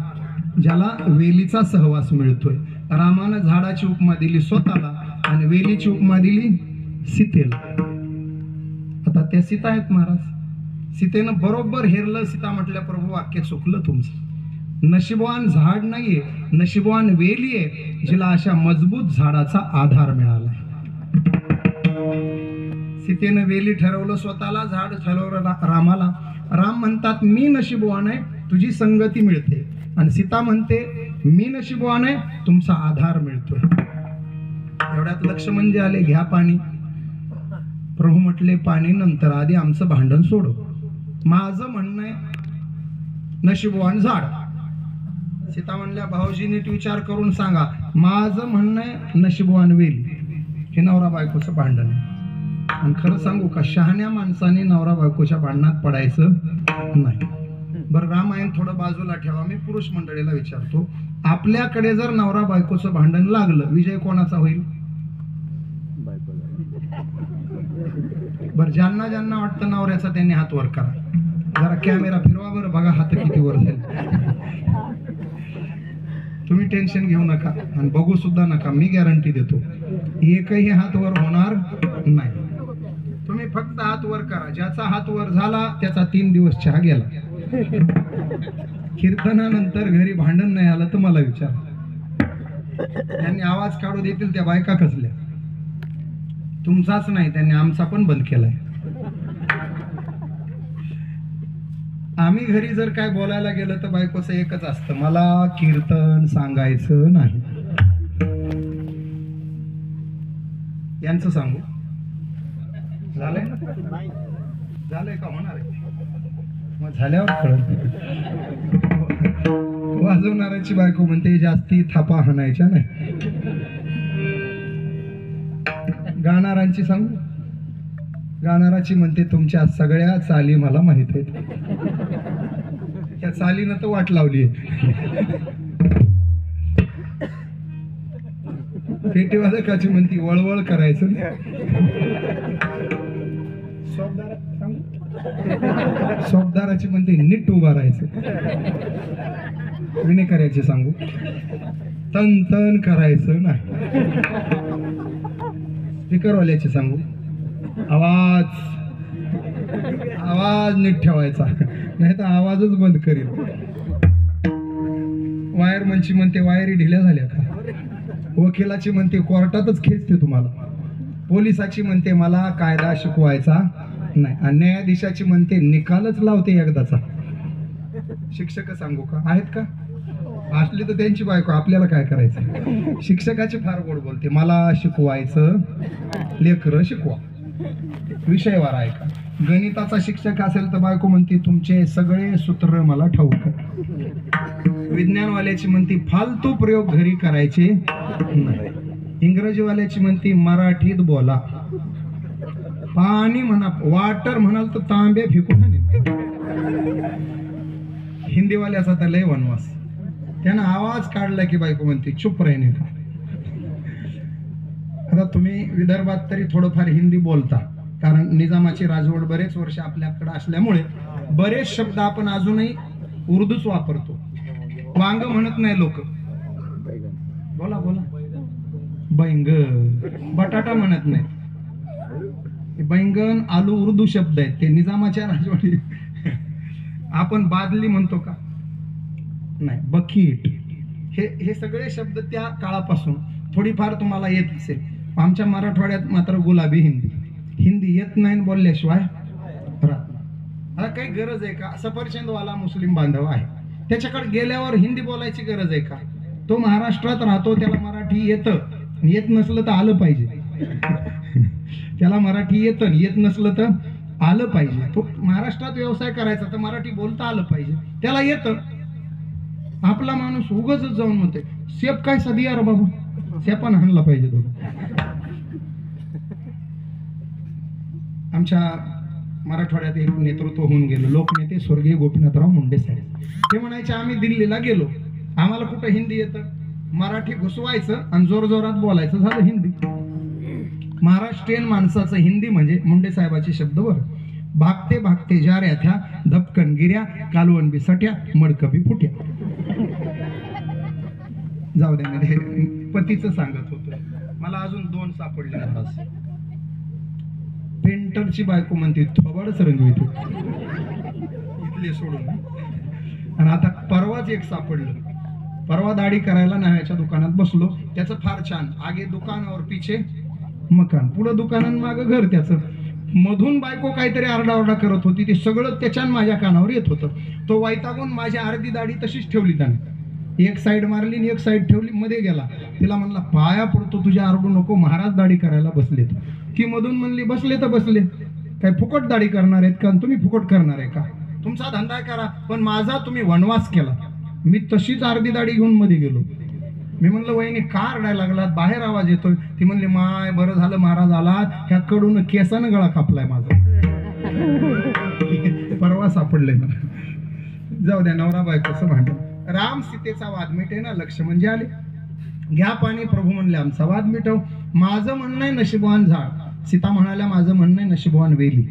ज्याला वेलीचा सहवास मिळतोय. रामानं झाडाची उपमा दिली स्वतःला आणि वेलीची उपमा दिली सीतेला. आता त्या सीता आहेत महाराज. सीतेनं बरोबर हेरलं. सीता म्हटल्या प्रभू वाक्य चुकलं तुमचं. नशिबवान झाड नाहीये, नशिबवान वेली आहे जिला अशा मजबूत झाडाचा आधार मिळाला. सीतेनं वेली ठरवलं स्वतःला, झाड ठरवलं रामाला. राम म्हणतात मी नशिबवान आहे, तुझी संगती मिळते. आणि सीता म्हणते मी नशिबवान आहे, तुमचा आधार मिळतोय. एवढ्यात लक्ष्मण जे आले, घ्या पाणी. प्रभू म्हटले पाणी नंतर, आधी आमचं भांडण सोडव. माझं म्हणणं आहे नशिबवान झाड. सीता म्हणल्या भाऊजी नीट विचार करून सांगा. माझं म्हणणं आहे नशिबवान वेली. हे नवरा बायकोचं भांडण आहे. आणि खरं सांगू का, शहाण्या माणसाने नवरा बायकोच्या भांडणात पडायचं नाही. बरं रामायण थोडं बाजूला ठेवा. मी पुरुष मंडळीला विचारतो, आपल्याकडे जर नवरा बायकोचं भांडण लागलं, विजय कोणाचा होईल? बरं ज्यांना ज्यांना वाटतं नवऱ्याचा त्यांनी हात वर करा. जरा कॅमेरा फिरवा बरं, बघा हात किती वर जाईल. तुम्ही टेन्शन घेऊ नका आणि बघू सुद्धा नका. मी गॅरंटी देतो एकही हात वर होणार नाही. तुम्ही फक्त हात वर करा. ज्याचा हात वर झाला त्याचा 3 दिवस चहा गेला. कीर्तनानंतर घरी भांडण नाही आलं तर मला विचार. त्यांनी आवाज काढू देतील त्या बायका कसल्या? तुमचाच नाही, त्यांनी आमचा पण बंद केलाय. आम्ही घरी जर काय बोलायला गेलं तर बायकोचं एकच असतं, मला कीर्तन सांगायचं नाही. यांचं सांगू झालंय ना? झालंय का? होणार आहे मग झाल्यावर कळत. वाजवणाऱ्याची बायको म्हणते जास्ती थापा हाणायच्या नाही. गाणारांची सांगू. गाणाराची म्हणते तुमच्या सगळ्या चाली मला माहित आहेत. त्या चालीनं तर वाट लावली. पेटीवादकाची म्हणती वळवळ करायचं. शोभदाराची म्हणते नीट उभा राहायचं. विनेकऱ्याची सांगू, तन तन करायचं नाही. स्पीकरवाल्याची सांगू, आवाज आवाज नीट ठेवायचा, नाही तर आवाजच बंद करेल. वायरमनची म्हणते वायरी ढिल्या झाल्या का. वकिलाची म्हणते कोर्टातच खेचते तुम्हाला. पोलिसाची म्हणते मला कायदा शिकवायचा नाही. आणि न्यायाधीशाची म्हणते निकालच लावते एकदाचा. शिक्षक सांगू का आहेत का? असली तर त्यांची बायको, आपल्याला काय करायचं. शिक्षकाची फार गोड बोलते, मला शिकवायचं, लेकरं शिकवा. विषयवार आहे का? गणिताचा शिक्षक असेल तर बायको म्हणते तुमचे सगळे सूत्र मला ठाऊक. विज्ञानवाल्याची म्हणती फालतू प्रयोग घरी करायचे नाही. इंग्रजीवाल्याची म्हणती मराठीत बोला. पाणी म्हणा, वाटर म्हणाल तर तांबे फेकून आणीन. हिंदीवाल्याचा तर लय वनवास. त्यानं आवाज काढला की बायको म्हणते चुप राहिने का. आता तुम्ही विदर्भात तरी थोडंफार हिंदी बोलता, कारण निजामाची राजवट बरेच वर्ष आपल्याकडे असल्यामुळे बरेच शब्द आपण अजूनही उर्दूच वापरतो. वांग म्हणत नाही लोक. बोला बोला. बैंगन, बटाटा म्हणत नाही. बैंगन, आलू उर्दू शब्द आहेत, ते निजामाच्या राजवटी. आपण बादली म्हणतो का? नाही. बकीट, हे सगळे शब्द त्या काळापासून थोडीफार तुम्हाला येत असेल. आमच्या मराठवाड्यात मात्र गुलाबी हिंदी येत नाही बोलल्याशिवाय राहत. आता काही गरज आहे का? सफरचंदवाला मुस्लिम बांधव आहे, त्याच्याकडे गेल्यावर हिंदी बोलायची गरज आहे का? तो महाराष्ट्रात राहतो, त्याला मराठी येतं. येत नसलं तर आलं पाहिजे. त्याला मराठी येतं, येत नसलं तर आलं पाहिजे. तो महाराष्ट्रात व्यवसाय करायचा तर मराठी बोलता आलं पाहिजे. त्याला येतं. आपला माणूस उगाच जाऊन म्हणते सेप काय सदी यार बाबू, सेपान हाणला पाहिजे तो. आमच्या मराठवाड्यात एक नेतृत्व होऊन गेलं, लोकनेते स्वर्गीय गोपीनाथराव मुंडे साहेब. ते म्हणायचे आम्ही दिल्लीला गेलो, आम्हाला कुठं हिंदी येतं, मराठी घुसवायचं आणि जोरजोरात बोलायचं, झालं हिंदी. महाराष्ट्रीयन माणसाचं हिंदी म्हणजे मुंडे साहेबाचे शब्द वर, भागते भागते जा ऱ्या थ्या, धपकन गिऱ्या, कालवण बी सट्या, मडकबी फुट्या. जाऊ द्या, मी पतीचं सांगत होतो. मला अजून 2 सापडले. पेंटरची बायको म्हणते थोबाडच रंगवितो इथले सोडून. आणि आता परवाच एक सापडलं. परवा दाढी करायला नाव्याच्या दुकानात बसलो, त्याचं फार छान, आगे दुकानावर पिछे मकान, पुढं दुकानात मागं घर त्याचं. मधून बायको काहीतरी आरडाओरडा करत होती, ते सगळं त्याच्यान माझ्या कानावर येत होतं. तो वैतागून माझी अर्धी दाढी तशीच ठेवली त्याने. एक साईड मारली आणि एक साईड ठेवली, मध्ये गेला. तिला म्हणला पाया पडतो तुझ्या, आरडू नको, महाराज दाढी करायला बसलेत. ती मधून म्हणली बसले तर बसले, काय फुकट दाढी करणार आहेत का? तुम्ही फुकट करणार आहे का? तुमचा धंदा करा, पण माझा तुम्ही वनवास केला. मी तशीच अर्धी दाढी घेऊन मध्ये गेलो. मी म्हणलं वहिनी का रडायला लागलात, बाहेर आवाज येतोय. ती म्हणली माय बरं झालं महाराज आलात, ह्याकडून केसानं गळा कापलाय माझा. परवा सापडलंय मला. जाऊ द्या, नवरा बायकोचं भांडण. राम सीतेचा वाद मिटे ना, लक्ष्मण म्हणजे आले, घ्या पाणी, प्रभू म्हणले आमचा वाद मिटव. माझं म्हणणं आहे नशिबवान झाड, सीता म्हणाल्या माझं म्हणणं आहे नशिबवान वेली.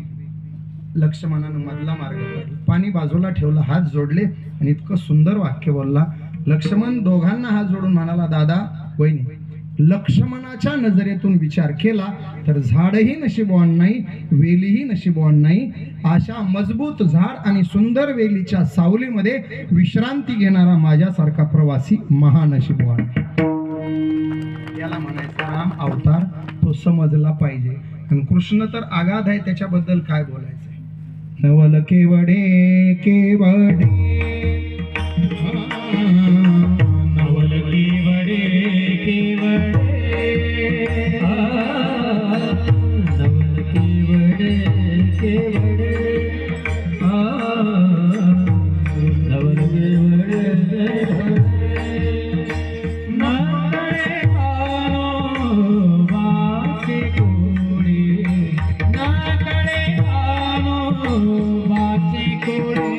लक्ष्मणानं मधला मार्ग काढला, पाणी बाजूला ठेवला, हात जोडले आणि इतकं सुंदर वाक्य बोलला. लक्ष्मण दोघांना हात जोडून म्हणाला दादा वहिनी, लक्ष्मणाच्या नजरेतून विचार केला तर झाडही नशिबवान नाही, वेलीही नशिबवान नाही. अशा मजबूत झाड आणि सुंदर वेलीच्या सावलीमध्ये विश्रांती घेणारा माझ्यासारखा प्रवासी महानशिबवान. याला म्हणायचा राम अवतार. तो समजला पाहिजे. आणि कृष्ण तर आगाध आहे, त्याच्याबद्दल काय बोलायचं. नवल केवडे केवडे, नवल केवडे केवडे, नवल केवडे केवडे, नवल केवडे केवडे. नाकडे आनो वाचे कोडे, नाकडे आनो वाचे कोडे,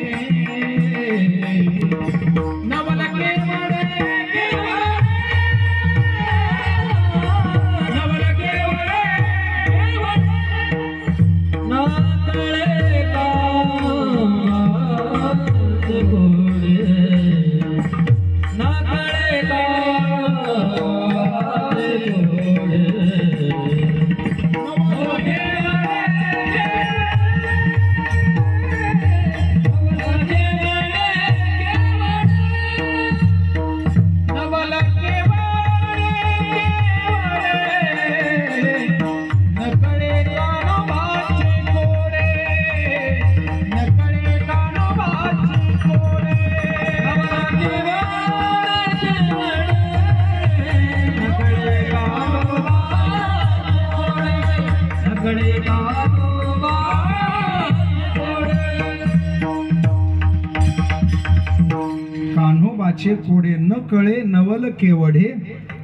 कान्होबाचे कोडे न कळे नवल केवढे.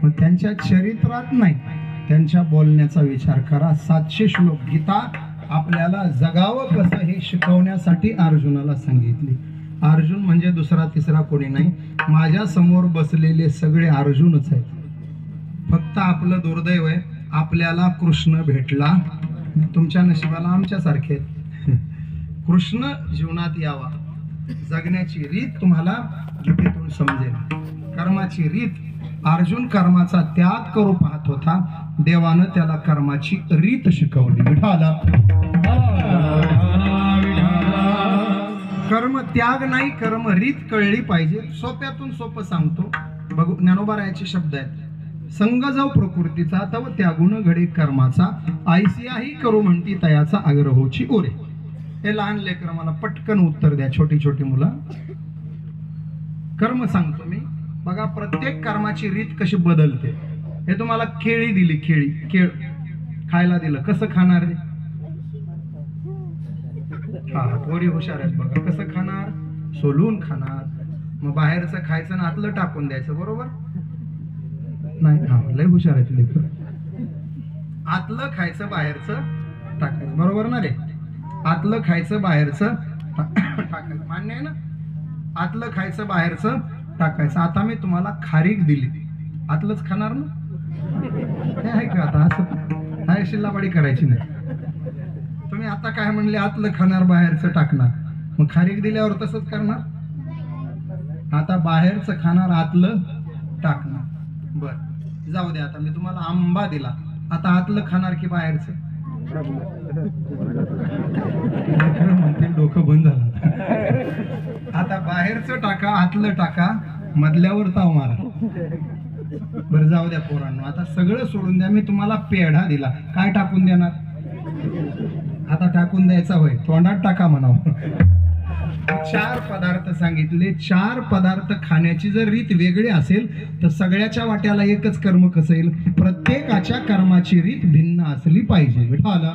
मग त्यांच्या चरित्रात नाही, त्यांच्या बोलण्याचा विचार करा. 700 श्लोक गीता आपल्याला जगावं कसं हे शिकवण्यासाठी अर्जुनाला सांगितली. अर्जुन म्हणजे दुसरा तिसरा कोणी नाही, माझ्या समोर बसलेले सगळे अर्जुनच आहेत. फक्त आपलं दुर्दैव आहे, आपल्याला कृष्ण भेटला. तुमच्या नशिबाला आमच्यासारखे कृष्ण जीवनात यावा. जगण्याची रीत तुम्हाला गीतेतून समजेल. कर्माची रीत, अर्जुन कर्माचा त्याग करू पाहत होता, देवानं त्याला कर्माची रीत शिकवली. विठाला कर्म त्याग नाही, कर्म रीत कळली पाहिजे. सोप्यातून सोपं सांगतो बघू. ज्ञानोबारायाचे शब्द आहेत, संग जाऊ प्रकृतीचा तव त्यागुण घडे कर्माचा, आयसियाही करू म्हणती तयाचा आग्रहोची ओरे. हे लहान लेकर मला पटकन उत्तर द्या, छोटी छोटी मुलं. कर्म सांगतो मी, बघा प्रत्येक कर्माची रीत कशी बदलते. हे तुम्हाला केळी दिली, केळ खायला दिलं, कसं खाणार रे? हा, थोडी हुशार आहेत बघा. कसं खाणार? सोलून खाणार. मग बाहेरचं खायचं ना आतलं टाकून द्यायचं, बरोबर नाही? हा, लय हुशार आहेत लेकर. आतलं खायचं बाहेरचं टाकायचं, बरोबर ना रे? आतलं खायचं बाहेरचं टाकायचं, मान्य आहे ना? आतलं खायचं बाहेरचं टाकायचं. आता मी तुम्हाला खारीक दिली, आतलंच खाणार ना? हे आहे का आता असं? हा, शिल्लाबाडी करायची नाही. तुम्ही आता काय म्हणले, आतलं खाणार बाहेरचं टाकणार, मग खारीक दिल्यावर तसंच करणार. आता बाहेरचं खाणार, आतलं टाकणार. बर, जाऊ द्या. आता मी तुम्हाला आंबा दिला, आता आतलं खाणार की बाहेरचं? म्हणते डोकं बंद झालं. आता बाहेरचं टाका, आतलं टाका, मधल्यावर ताव मारा. बरं, जाऊ द्या पोरांनो, आता सगळं सोडून द्या. मी तुम्हाला पेढा दिला, काय टाकून देणार? आता टाकून द्यायचा होय, तोंडात टाका म्हणावं. 4 पदार्थ सांगितले. 4 पदार्थ खाण्याची जर रीत वेगळी असेल तर सगळ्याच्या वाट्याला एकच कर्म कसं येईल? प्रत्येकाच्या कर्माची रीत भिन्न असली पाहिजे. विठाला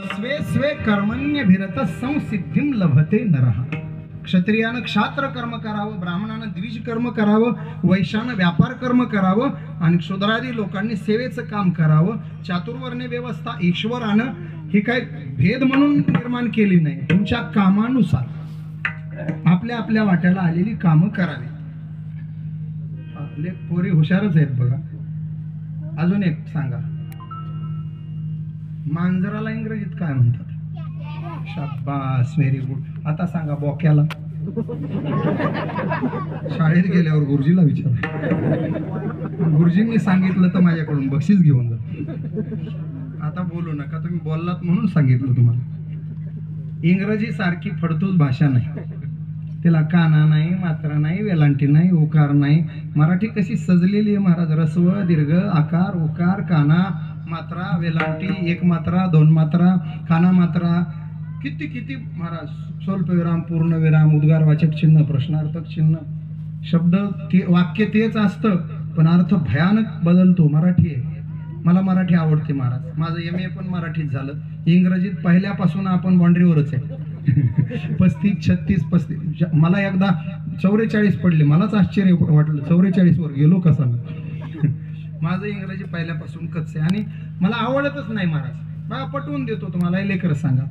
स्वे स्वे कर्मण्यभिरत संसिद्धिं लभते नरः. क्षत्रियानं क्षात्र कर्म करावं, ब्राह्मणानं द्विज कर्म करावं, वैश्यानं व्यापार कर्म करावं आणि क्षुद्रादी लोकांनी सेवेचं काम करावं. चातुर्वर्ण्य व्यवस्था ईश्वरानं ही काय भेद म्हणून निर्माण केली नाही. तुमच्या कामानुसार आपल्या आपल्या वाट्याला आलेली कामं करावी. आपले पोरी हुशारच आहेत बघा. अजून एक सांगा, मांजराला इंग्रजीत काय म्हणतात? शाबास, व्हेरी गुड. आता सांगा बोक्याला. शाळेत गेल्यावर गुरुजीला विचार, गुरुजींनी सांगितलं तर माझ्याकडून बक्षीस घेऊन जा. आता बोलू नका, तुम्ही बोललात म्हणून सांगितलं तुम्हाला. इंग्रजी सारखी फडतूस भाषा नाही, तिला काना नाही, मात्रा नाही, वेलांटी नाही, उकार नाही. मराठी कशी सजलेली आहे महाराज. रस्व, दीर्घ, आकार, उकार, काना, मात्रा, वेलांटी, एक मात्रा, दोन मात्रा, काना मात्रा, किती किती महाराज. स्वल्पविराम, पूर्णविराम, उद्गारवाचक चिन्ह, प्रश्नार्थक चिन्ह, शब्द वाक्य तेच असतं पण अर्थ भयानक बदलतो. मराठी आहे, मला मराठी आवडते महाराज. माझं MA पण मराठीत झालं. इंग्रजीत पहिल्यापासून आपण बाउंड्रीवरच आहे. 35, 36, 35. मला एकदा 44 पडले, मलाच आश्चर्य वाटलं. 44 वर गेलो कसा मी. माझं इंग्रजी पहिल्यापासून कच्चं आहे आणि मला आवडतच नाही महाराज. बघा, पटवून देतो तुम्हाला. हे लेकर सांगा,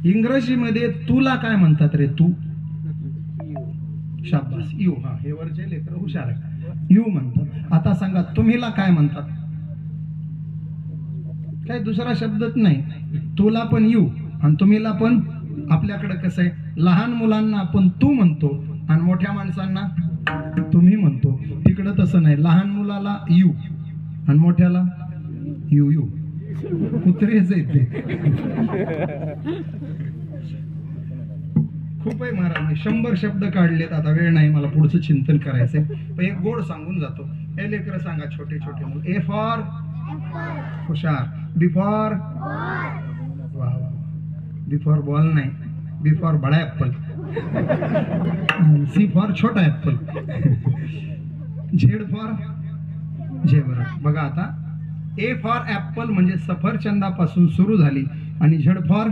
इंग्रजीमध्ये तुला काय म्हणतात रे? तू. शाबास, यू. हा, हे वरचे लेकर हुशार आहे, यू म्हणतात. आता सांगा, तुम्हीला काय म्हणतात? काय दुसरा शब्दच नाही. तुला पण यू आणि तुम्हीला पण. आपल्याकडे कसं आहे, लहान मुलांना आपण तू म्हणतो आणि मोठ्या माणसांना तुम्ही म्हणतो. तिकडं तसं नाही, लहान मुलाला यू आणि मोठ्याला यू. यू कुत्रेच आहे ते. खूप आहे महाराज, 100 शब्द काढलेत. आता वेळ नाही मला, पुढचं चिंतन करायचंय. पण एक गोड सांगून जातो. हे लेकर सांगा, छोटे छोटे मुलं. ए फॉर हुशार, बी फॉर बी फॉर बॉल नाही, बी फॉर बडा ऍपल, सी फॉर छोटा ऍपल, झेड फॉर झेब्रा. बघा आता, ए फॉर ऍपल म्हणजे सफरचंदापासून सुरू झाली आणि झेड फॉर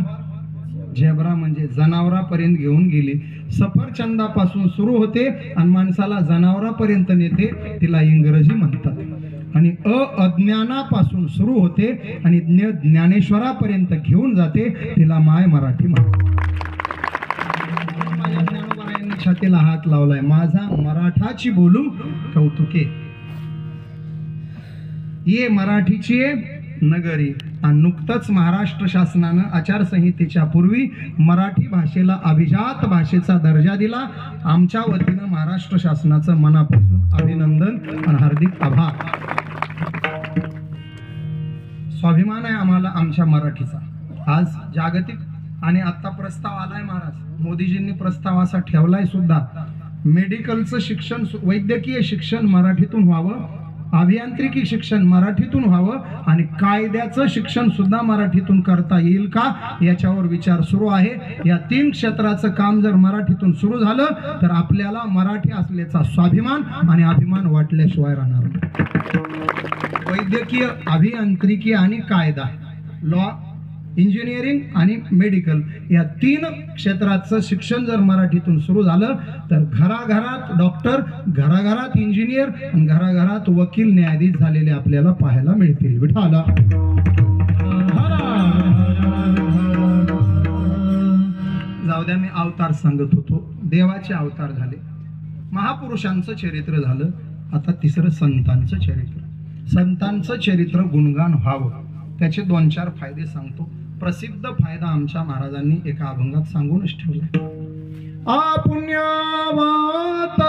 झेब्रा म्हणजे जनावरापर्यंत घेऊन गेली. सफरचंदापासून सुरू होते आणि माणसाला जनावरापर्यंत नेते, तिला इंग्रजी म्हणतात. आणि अज्ञानापासून सुरू होते आणि ज्ञानेश्वरापर्यंत घेऊन जाते, तिला माय मराठी म्हणतात. माझ्या ज्ञानोबारायांनी छातीला हात लावलाय. माझा मराठाची बोलू कौतुके, ये मराठीची नगरी. आणि नुकतंच महाराष्ट्र शासनानं आचारसंहितेच्या पूर्वी मराठी भाषेला अभिजात भाषेचा दर्जा दिला. आमच्या वतीनं महाराष्ट्र शासनाचं मनापासून अभिनंदन आणि हार्दिक आभार. स्वाभिमान आहे आम्हाला आमच्या मराठीचा. आज जागतिक आणि आता प्रस्ताव आलाय महाराज, मोदीजींनी प्रस्ताव असा ठेवलाय सुद्धा, मेडिकलचं शिक्षण, वैद्यकीय शिक्षण मराठीतून व्हावं, अभियांत्रिकी शिक्षण मराठीतून व्हावं आणि कायद्याचं शिक्षण सुद्धा मराठीतून करता येईल का याच्यावर विचार सुरू आहे. या 3 क्षेत्राचं काम जर मराठीतून सुरू झालं तर आपल्याला मराठी असल्याचा स्वाभिमान आणि अभिमान वाटल्याशिवाय राहणार नाही. वैद्यकीय, अभियांत्रिकी आणि कायदा, लॉ, इंजिनिअरिंग आणि मेडिकल या 3 क्षेत्राचं शिक्षण जर मराठीतून सुरू झालं तर घराघरात डॉक्टर, घराघरात इंजिनियर आणि घराघरात वकील, न्यायाधीश झालेले आपल्याला पाहायला मिळतील. विठाला जाऊ द्या, मी अवतार सांगत होतो. देवाचे अवतार झाले, महापुरुषांचं चरित्र झालं, आता तिसरं संतांचं चरित्र. संतांचं चरित्र गुणगान व्हावं त्याचे 2-4 फायदे सांगतो. प्रसिद्ध फायदा आमच्या महाराजांनी एका अभंगात सांगूनच ठेवला. पुण्यवात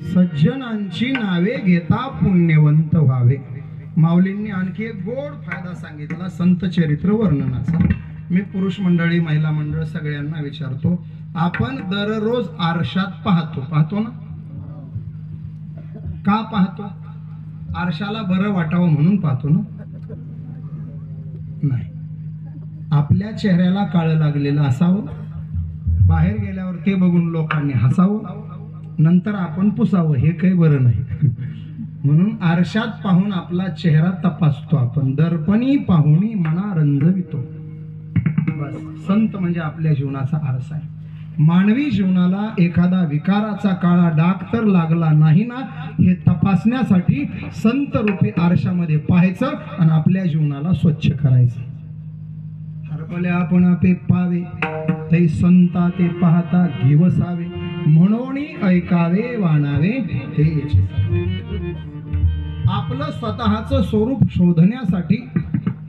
सज्जनांची नावे घेता पुण्यवंत व्हावे. माऊलींनी आणखी एक गोड फायदा सांगितला संत चरित्र वर्णनाचा. मी पुरुष मंडळी, महिला मंडळ सगळ्यांना विचारतो, आपण दररोज आरशात पाहतो ना? का पाहतो? आरशाला बरं वाटावं म्हणून पाहतो ना? नाही, आपल्या चेहऱ्याला काळं लागलेलं असावं, बाहेर गेल्यावर ते बघून लोकांनी हसावं, नंतर आपण पुसावं, हे काही बरं नाही. म्हणून आरशात पाहून आपला चेहरा तपासतो आपण. दर्पणी पाहुणी मना रंजवितो. बस, संत म्हणजे आपल्या जीवनाचा आरसा आहे. मानवी जीवनाला एखादा विकाराचा काळा डाग तर लागला नाही ना, हे तपासण्यासाठी संत रूपी आरशामध्ये पाहायचं आणि आपल्या जीवनाला स्वच्छ करायचं. हरपले आपण आपे पावे, ते संता ते पाहता घिवसावे, म्हणून ऐकावे वाणावे ते. आपलं स्वतःचं स्वरूप शोधण्यासाठी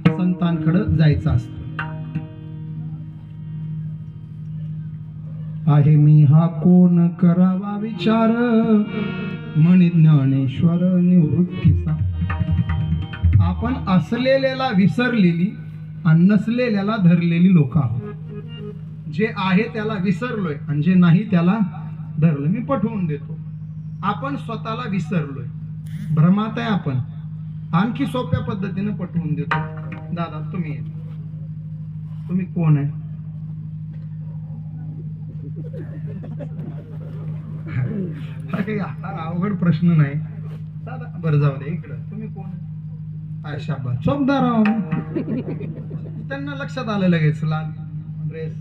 संतांकडे जायचं असतं. आहे मी हा कोण करावा विचार, म्हणे ज्ञानेश्वर निवृत्तीचा. आपण असलेल्याला विसरलेली आणि नसलेल्याला धरलेली लोक आहोत. जे आहे त्याला विसरलोय आणि जे नाही त्याला धरलं. मी पटवून देतो, आपण स्वतःला विसरलोय, भ्रमात आहे आपण. आणखी सोप्या पद्धतीने पटवून देतो. दादा तुम्ही कोण आहे? हा अवघड प्रश्न नाही दादा. बरं जाऊ दे, इकडं तुम्ही कोण आहे? शाबास, चौकदार. त्यांना लक्षात आलं लगेच, लाल ड्रेस,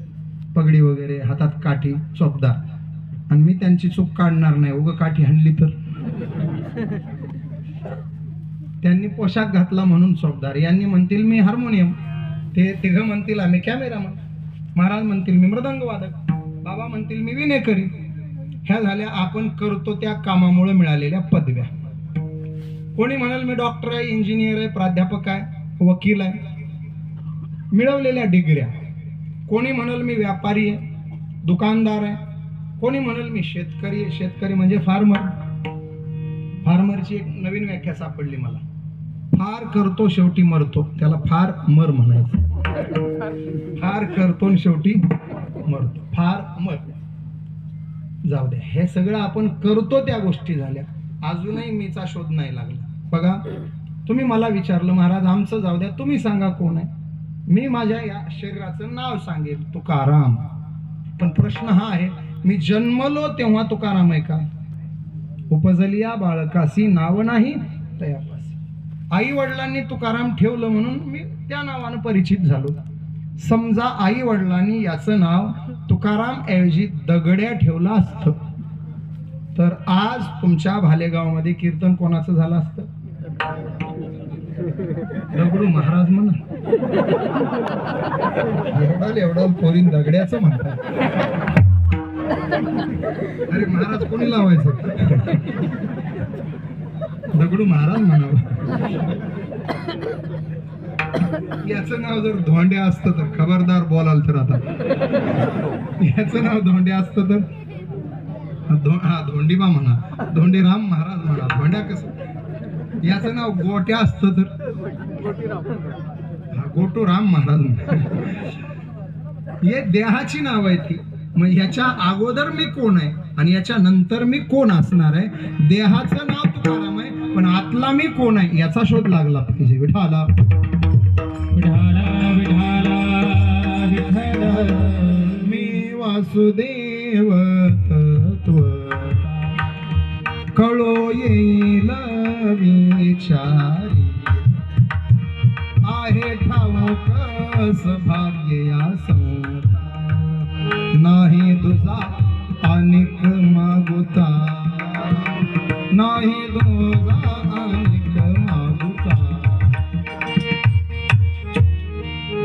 पगडी वगैरे, हातात काठी, चोपदार. आणि मी त्यांची चूक काढणार नाही, उगं काठी हाणली तर. त्यांनी पोशाख घातला म्हणून चोपदार, यांनी म्हणतील मी हार्मोनियम, ते तिघं म्हणतील आम्ही कॅमेरामन, महाराज म्हणतील मी मृदंग वादक, बाबा म्हणतील मी विनेकरी. ह्या झाल्या आपण करतो त्या कामामुळे मिळालेल्या पदव्या. कोणी म्हणाल मी डॉक्टर आहे, इंजिनियर आहे, प्राध्यापक आहे, वकील आहे, मिळवलेल्या डिग्र्या. कोणी म्हणाल मी व्यापारी आहे, दुकानदार आहे, कोणी म्हणाल मी शेतकरी आहे. शेतकरी म्हणजे फार्मर. फार्मरची एक नवीन व्याख्या सापडली मला, फार करतो शेवटी मरतो, त्याला फार मर म्हणायचं. फार करतो शेवटी मरतो, फार मर. जाऊ द्या, हे सगळं आपण करतो त्या गोष्टी झाल्या, अजूनही मीचा शोध नाही लागला. बघा, तुम्ही मला विचारलं महाराज आमचं जाऊ द्या, तुम्ही सांगा कोण आहे. मी माझ्या या शरीराचं नाव सांगेल, तुकाराम. पण प्रश्न हा आहे, मी जन्मलो तेव्हा तुकाराम आहे का? उपजलिया बाळकासी नाव नाही तयापासी. आई वडिलांनी तुकाराम ठेवलं म्हणून मी त्या नावानं परिचित झालो. समजा आई वडिलांनी याचं नाव तुकाराम ऐवजी दगड्या ठेवलं असतं, तर आज तुमच्या भालेगावमध्ये कीर्तन कोणाचं झालं असतं? दगडू महाराज म्हणा. एवढा पोरीन दगड्याचं म्हणतात. अरे महाराज कोणी लावायचं? दगडू महाराज म्हणावं. याचं नाव जर धोंड्या असतं तर खबरदार बोलाल तर. आता याचं नाव धोंड्या असतं तर हा धोंडीबा म्हणा, धोंडीराम महाराज म्हणा. धोंड्या कसं? याचं नाव गोट्या असतं तर गोटूराम महाराज म्हणा. हे देहाची नाव आहे ती. मग ह्याच्या अगोदर मी कोण आहे आणि याच्या नंतर मी कोण असणार आहे? देहाचं नाव तुकाराम आहे, पण आतला मी कोण आहे याचा शोध लागला पाहिजे. विठाला विठाला विठाला विठ्ठल मी वासुदेव तत्व कळो येईल विचारी आहे ठाऊक भाग्य या संता नाही तुझा अनेक मागुता नाही तुझा अनेक मागुता.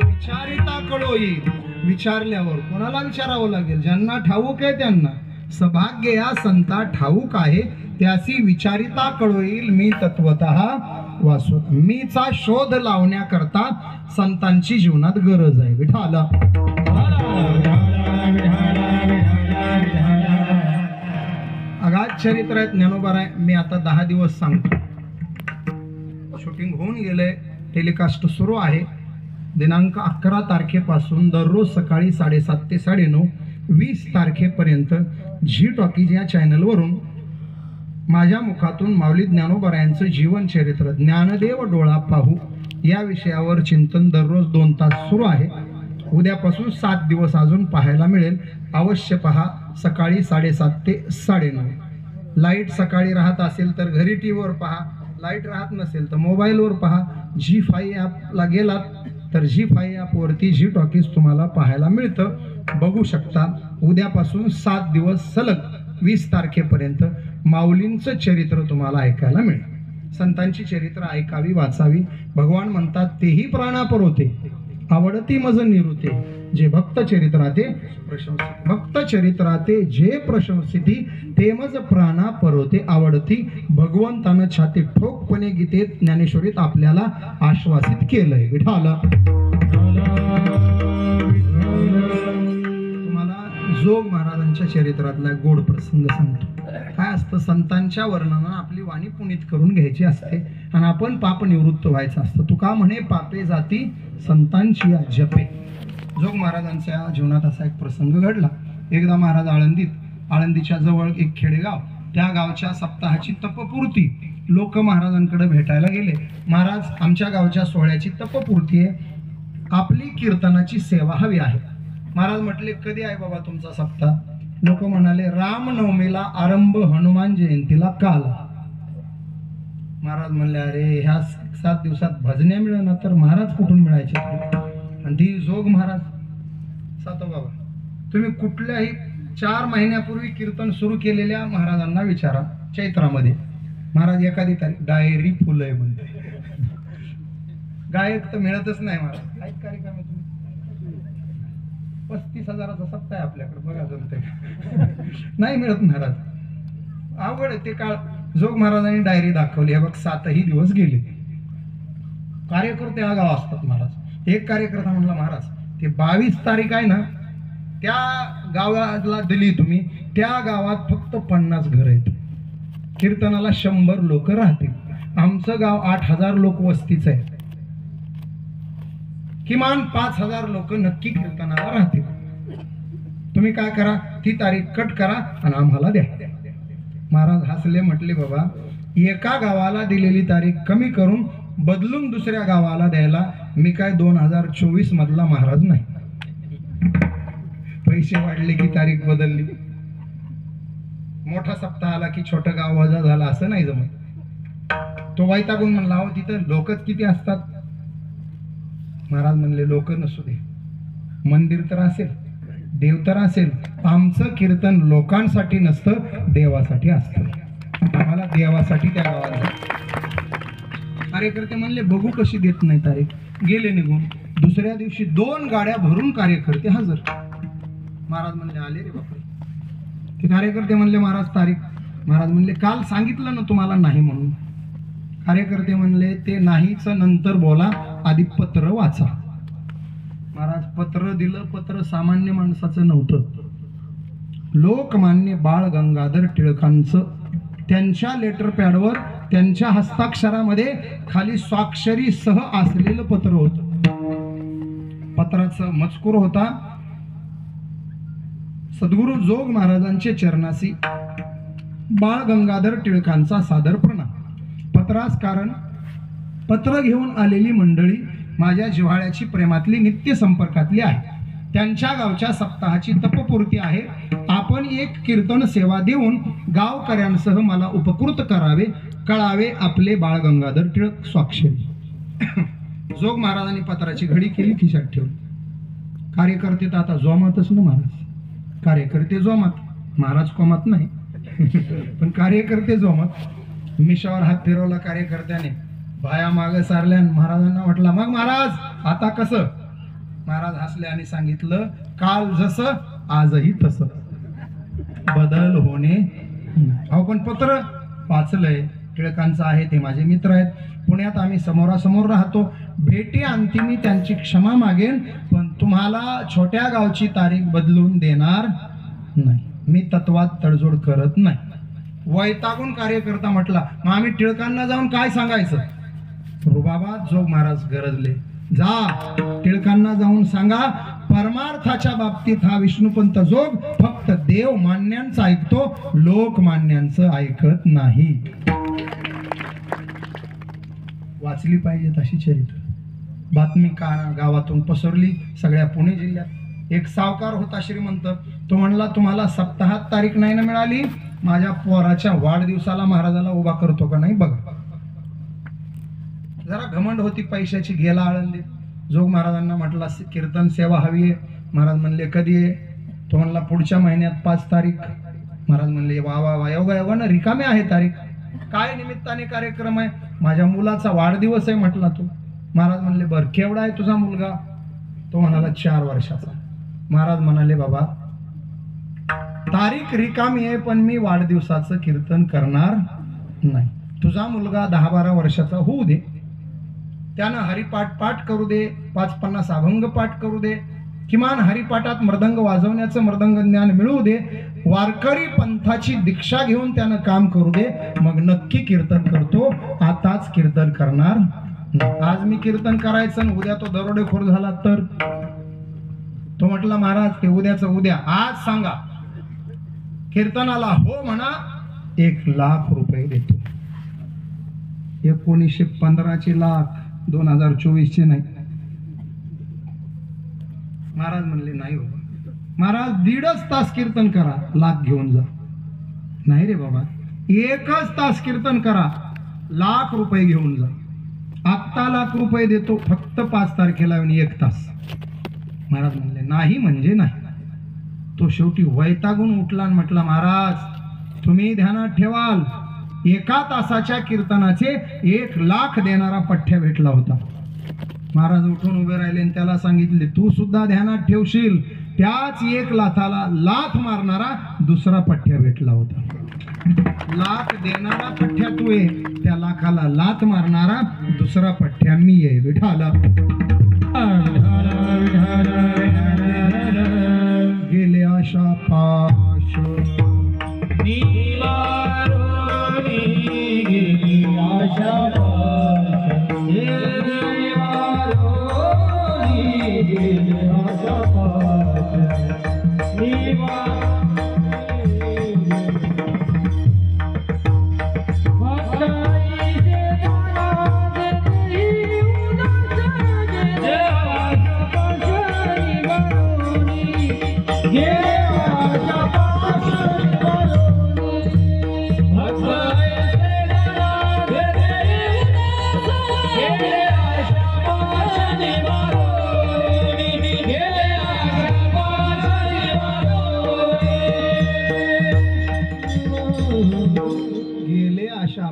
विचारिता कळो येईल. विचारल्यावर कोणाला विचारावं लागेल? ज्यांना ठाऊक आहे त्यांना. सभाग्य या संता ठाऊक आहे त्यासी विचारिता कळो येईल मी तत्वतः वासुत. मीचा शोध लावण्याकरता संतांची जीवनात गरज आहे. विठाला अगाध चरित्र आहे, ज्ञानोबा आहे. मी आता 10 दिवस सांगतो. शूटिंग होऊन गेलंय, टेलिकास्ट सुरू आहे. दिनांक 11 तारखेपासून दररोज सकाळी 7:30 ते 9:30 20 तारखेपर्यंत झी टॉकीज या चॅनलवरून माझ्या मुखातून माऊली ज्ञानोबा यांचं जीवन चरित्र ज्ञानदेव डोळा पाहू या विषयावर चिंतन दररोज 2 तास सुरू आहे. उद्यापासून 7 दिवस अजून पाहायला मिळेल. अवश्य पहा. सकाळी 7:30 ते 9:30. लाईट सकाळी राहत असेल तर घरी टीव्हीवर पहा, लाईट राहत नसेल तर मोबाईलवर पहा. G5 ॲपला गेलात तर G5 ॲपवरती झी टॉकीज तुम्हाला पाहायला मिळतं, बघू शकता. उद्यापासून 7 दिवस सलग 20 तारखेपर्यंत माऊलींचं चरित्र तुम्हाला ऐकायला मिळेल. संतांची चरित्र ऐकावी, वाचावी. भगवान म्हणतात तेही प्राणापर होते, आवडती मज निरुते, जे भक्त चरित्राते प्रशंसित. भक्त चरित्राते जे प्रशंसिती ते मज प्राणा परवते आवडती. भगवंतानं छाती ठोकपणे गीतेत ज्ञानेश्वरीत आपल्याला आश्वासित केलंय. विठाला तुम्हाला जोग महाराजांच्या चरित्रातला गोड प्रसंग सांगतो. काय असतं, संतांच्या वर्णनानं आपली वाणी पुनीत करून घ्यायची असते आणि आपण पाप निवृत्त व्हायचं असतं. तुका म्हणे पापे जाती संतांची जपे. जोग महाराजांच्या जीवनात असा एक प्रसंग घडला. एकदा महाराज आळंदीच्या जवळ एक खेडेगाव, त्या गावच्या सप्ताहाची तपपूर्ती लोक महाराजांकडे भेटायला गेले. महाराज आमच्या गावच्या सोहळ्याची तपपूर्ती आहे, आपली कीर्तनाची सेवा हवी आहे. महाराज म्हटले कधी आहे बाबा तुमचा सप्ताह? लोक म्हणाले रामनवमीला आरंभ, हनुमान जयंतीला काल. महाराज म्हणले अरे ह्या 7 दिवसात भजन्या मिळणार तर महाराज कुठून मिळायचे? आणि ती जोग महाराज सातो बाबा, तुम्ही कुठल्याही 4 महिन्यापूर्वी कीर्तन सुरू केलेल्या महाराजांना विचारा चैत्रामध्ये, महाराज एखादी तारीख डायरी फुल आहे म्हणते. गायक तर मिळतच नाही महाराज. काय कार्यक्रम आहे तुम्ही? 35,000चा सप्ताह आहे आपल्याकडे, बघा जमते नाही मिळत महाराज, अवघड आहे ते काळ. जोग महाराजांनी डायरी दाखवली, हे बघ 7ही दिवस गेले. कार्यकर्ते आगाव असतात महाराज. एक कार्यकर्ता म्हणला, महाराज ते 22 तारीख आहे ना, त्या गावाला दिली तुम्ही, त्या गावात फक्त 50 घर आहेत, कीर्तनाला 100 लोक राहतील. आमचं गाव 8,000 लोक वस्तीच आहे, किमान 5,000 लोक नक्की कीर्तनाला राहतील. तुम्ही काय करा, ती तारीख कट करा आणि आम्हाला द्या. महाराज हसले, म्हटले, बाबा एका गावाला दिलेली तारीख कमी करून बदलून दुसऱ्या गावाला द्यायला मी काय 2024 मधला महाराज नाही. पैसे वाढले की तारीख बदलली, मोठा सप्ताह आला की छोटं गाव वजा झाला, असं नाही जमत. तो वैतागून म्हणला, अहो तिथं लोकच किती असतात. महाराज म्हणले, लोक नसू दे, मंदिर तर असेल, देव तर असेल. आमचं कीर्तन लोकांसाठी नसतं, देवासाठी असतं. आम्हाला देवासाठी त्या गावाला जायचं. कार्यकर्ते म्हणले, बघू कशी देत नाही तारीख. गेले निघून. दुसऱ्या दिवशी 2 गाड्या भरून कार्यकर्ते हजर. महाराज म्हणले, आले रे बापरे. ते कार्यकर्ते म्हणले, महाराज तारीख. महाराज म्हणले, काल सांगितलं ना तुम्हाला नाही म्हणून. कार्यकर्ते म्हणले, ते नाहीच नंतर बोला, आधी पत्र वाचा. महाराज पत्र दिलं. पत्र सामान्य माणसाचं नव्हतं, लोकमान्य बाळ गंगाधर टिळकांचं. त्यांच्या लेटर पॅडवर त्यांच्या हस्ताक्षरामध्ये खाली स्वाक्षरी सह असलेलं पत्र होतं. पत्राचा मजकूर होता, सद्गुरु जोग महाराजांचे चरणासी बाळ गंगाधर टिळकांचा सादर प्रणाम. पत्रास कारण, पत्र घेऊन आलेली मंडळी माझ्या जिव्हाळ्याची प्रेमातली नित्य संपर्कातली आहे. त्यांच्या गावच्या सप्ताहाची तपपूर्ती आहे. आपण एक कीर्तन सेवा देऊन गावकऱ्यांसह मला उपकृत करावे. कळावे आपले बाळ गंगाधर टिळक स्वाक्षरी. जोग महाराजांनी पत्राची घडी केली, खिशात ठेवली. कार्यकर्ते तर आता जोमातच ना महाराज. कार्यकर्ते जोमात, महाराज कोमात नाही पण कार्यकर्ते जोमात. मिशावर हात फिरवला कार्यकर्त्याने, भाया माग सारल्या. महाराजांना म्हटला, मग महाराज आता कसं? महाराज हसले आणि सांगितलं, काल जसं आजही तसं, बदल होणे. अहो पण पत्र वाचलंय, टिळकांचं आहे, ते माझे मित्र आहेत, पुण्यात आम्ही समोरासमोर राहतो. भेटी अंतिमी त्यांची क्षमा मागेन, पण तुम्हाला छोट्या गावची तारीख बदलून देणार नाही. मी तत्वात तडजोड करत नाही. वैतागून कार्यकर्ता म्हटला, मग आम्ही टिळकांना जाऊन काय सांगायचं? रुबाबा जोग महाराज गरजले, जा टिळकांना जाऊन सांगा, परमार्थाच्या बाबतीत हा विष्णुपंत जोग फक्त देव मान्यांचं ऐकतो, लोक मान्यांचं ऐकत नाही. वाचली पाहिजेत अशी चरित्र. बातमी गावातून पसरली सगळ्या पुणे जिल्ह्यात. एक सावकार होता श्रीमंत, तो म्हणला, तुम्हाला सप्ताहात तारीख नाही ना मिळाली, माझ्या पोराच्या वाढदिवसाला महाराजाला उभा करतो का नाही बघा. जरा घमंड होती पैशाची, गेला आळंदी. जोग महाराजांना म्हटला, कीर्तन सेवा हवी आहे. महाराज म्हणले, कधी आहे? तो म्हणला, पुढच्या महिन्यात 5 तारीख. महाराज म्हणले, वा वा वा, योगा योगा ना, रिकामे आहे तारीख. काय निमित्ताने कार्यक्रम आहे? माझ्या मुलाचा वाढदिवस आहे म्हटला तो. महाराज म्हणले, बर केवढा आहे तुझा मुलगा? तो म्हणाला 4 वर्षाचा. महाराज म्हणाले, बाबा तारीख रिकामी आहे, पण मी वाढदिवसाचं कीर्तन करणार नाही. तुझा मुलगा 10-12 वर्षाचा होऊ दे, त्यानं हरिपाठ पाठ करू दे, 5-50 अभंग पाठ करू दे, किमान हरिपाठात मृदंग वाजवण्याचं मृदंग ज्ञान मिळू दे, वारकरी पंथाची दीक्षा घेऊन त्यानं काम करू दे, मग नक्की कीर्तन करतो. आताच कीर्तन करणार नाही. आज मी कीर्तन करायचं, उद्या तो दरोडेखोर झाला तर? तो म्हटला, महाराज ते उद्याचं उद्या, आज सांगा. कीर्तनाला हो म्हणा, 1,00,000 रुपये देतो. 1915चे लाख, 2024चे नाही. महाराज म्हणले, नाही बाबा. महाराज 1.5 तास कीर्तन करा, 1,00,000 घेऊन जा. नाही रे बाबा, 1च तास कीर्तन करा, 1,00,000 रुपये घेऊन जा. आत्ता ₹1,00,000 देतो, फक्त 5 तारखेला येऊन 1 तास. महाराज म्हणले नाही म्हणजे नाही. तो शेवटी वैतागून उठला आणि म्हटला, महाराज तुम्ही ध्यानात ठेवाल, 1 तासाच्या कीर्तनाचे 1,00,000 देणारा पठ्य भेटला होता. महाराज उठून उभे राहिले आणि त्याला सांगितले, तू सुद्धा ध्यानात ठेवशील, त्याच 1,00,000ला लाथ मारणारा दुसरा पठ्य भेटला होता. लाथ देणारा पठ्या तू आहे, त्या लाखाला लाथ मारणारा दुसरा पठ्या मी आहे. विठाला गेले आशा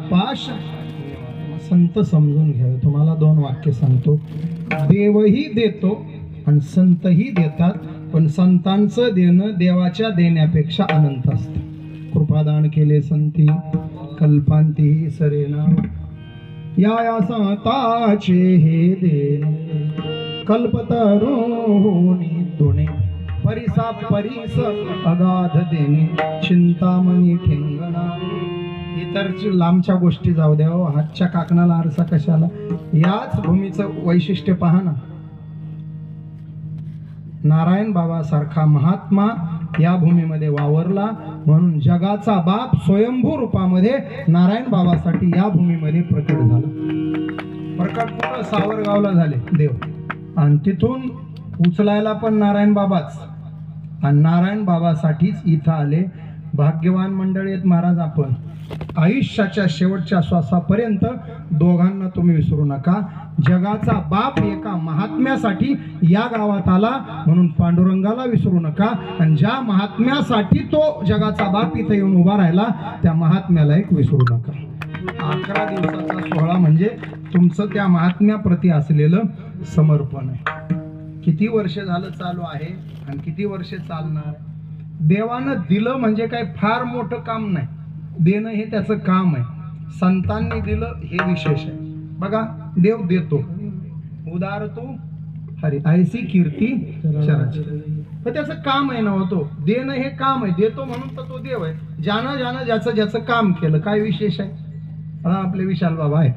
पाश संत समजून घ्यावे. तुम्हाला 2 वाक्य सांगतो. देवही देतो आणि संतही देतात, पण संतांचं देणं देवाच्या देण्यापेक्षा अनंत असतं. कृपादान केले संती कल्पांती सरेना, या संताचे हे देण कल्पतरुणी दुणे, परिसा परिस अगाध देणे, चिंतामणी ठेंगणा. इतर लांबच्या गोष्टी जाऊ द्या, हातच्या काकणाला आरसा कशाला. याच भूमीचं वैशिष्ट्य पहा ना. नारायण बाबा सारखा महात्मा या भूमीमध्ये वावरला, म्हणून जगाचा बाप स्वयंभू रूपामध्ये नारायण बाबासाठी या भूमीमध्ये प्रकट झाला. प्रकट कुठं? सावरगावला झाले देव, आणि तिथून उचलायला पण नारायण बाबाच, आणि नारायण बाबासाठीच इथं आले. भाग्यवान मंडळी आहेत महाराज आपण. आयुष्याच्या शेवटच्या श्वासापर्यंत दोघांना तुम्ही विसरू नका. जगाचा बाप एका महात्म्यासाठी या गावात आला, म्हणून पांडुरंगाला विसरू नका. आणि ज्या महात्म्यासाठी तो जगाचा बाप इथे येऊन उभा राहिला, त्या महात्म्याला एक विसरू नका. 11 दिवसाचा सोहळा म्हणजे तुमचं त्या महात्म्याप्रती असलेलं समर्पण आहे. किती वर्ष झालं चालू आहे आणि किती वर्ष चालणार. देवानं दिलं म्हणजे काही फार मोठं काम नाही, देणं हे त्याचं काम आहे. संतांनी दिलं हे विशेष आहे. बघा, देव देतो. उदार तू हरी ऐसी कीर्ती चराचर, पण त्याचं काम आहे ना. होतो देणं हे काम आहे, देतो म्हणून तर तो देव आहे. ज्यानं ज्याचं ज्याचं काम केलं, काय विशेष आहे. आपले विशाल बाबा आहे,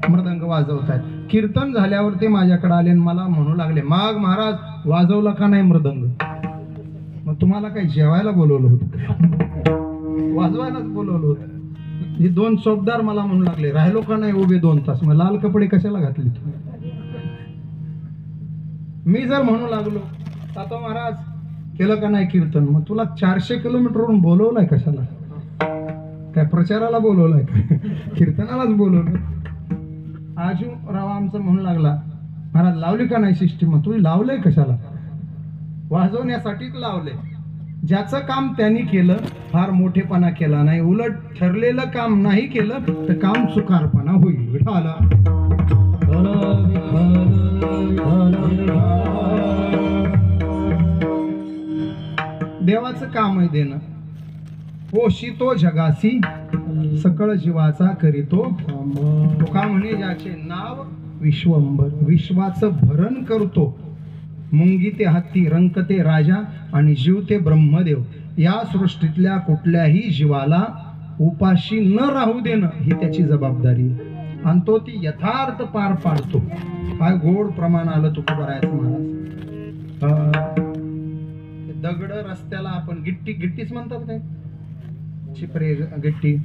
मृदंग वाजवत आहेत. कीर्तन झाल्यावर ते माझ्याकडे आले आणि मला म्हणू लागले, मग महाराज वाजवला का नाही मृदंग. मग तुम्हाला काही जेवायला बोलवलं होतं, वाजवायलाच बोलवलं होतं. हे 2 चौकदार मला म्हणू लागले, राहिलो का नाही उभे 2 तास. मग लाल कपडे कशाला घातले. मी जर म्हणू लागलो, तातो महाराज केलं का नाही कीर्तन, मग तुला 400 किलोमीटरवरून बोलवलंय कशाला. काय प्रचाराला बोलवलंय का, कीर्तनालाच बोलवलं. आजू राव आमचं म्हणू लागला, महाराज लावली का नाही सिस्टीम. मग तुम्ही लावलंय कशाला, वाजवण्यासाठीच लावलंय. ज्याचं काम त्यांनी केलं, फार मोठेपणा केला नाही, उलट ठरलेलं काम नाही केलं तर काम चुकारपणा होईल. विठाला देवाचं काम आहे देणं. पोषितो जगासी सकळ जीवाचा करीतो. तुका म्हणे ज्याचे नाव विश्वंभर, विश्वाचं भरण करतो. मुंगी ते हत्ती, रंक ते राजा आणि जीव ते ब्रह्मदेव. या सृष्टीतल्या कुठल्याही जीवाला उपाशी न राहू देणं ही त्याची जबाबदारी, आणि तो ती यथार्थ पार पाडतो. काय गोड प्रमाण आलं तुकोबारायचं महाराज. दगड रस्त्याला आपण गिट्टीच म्हणतात काय, चिपरे गिट्टी,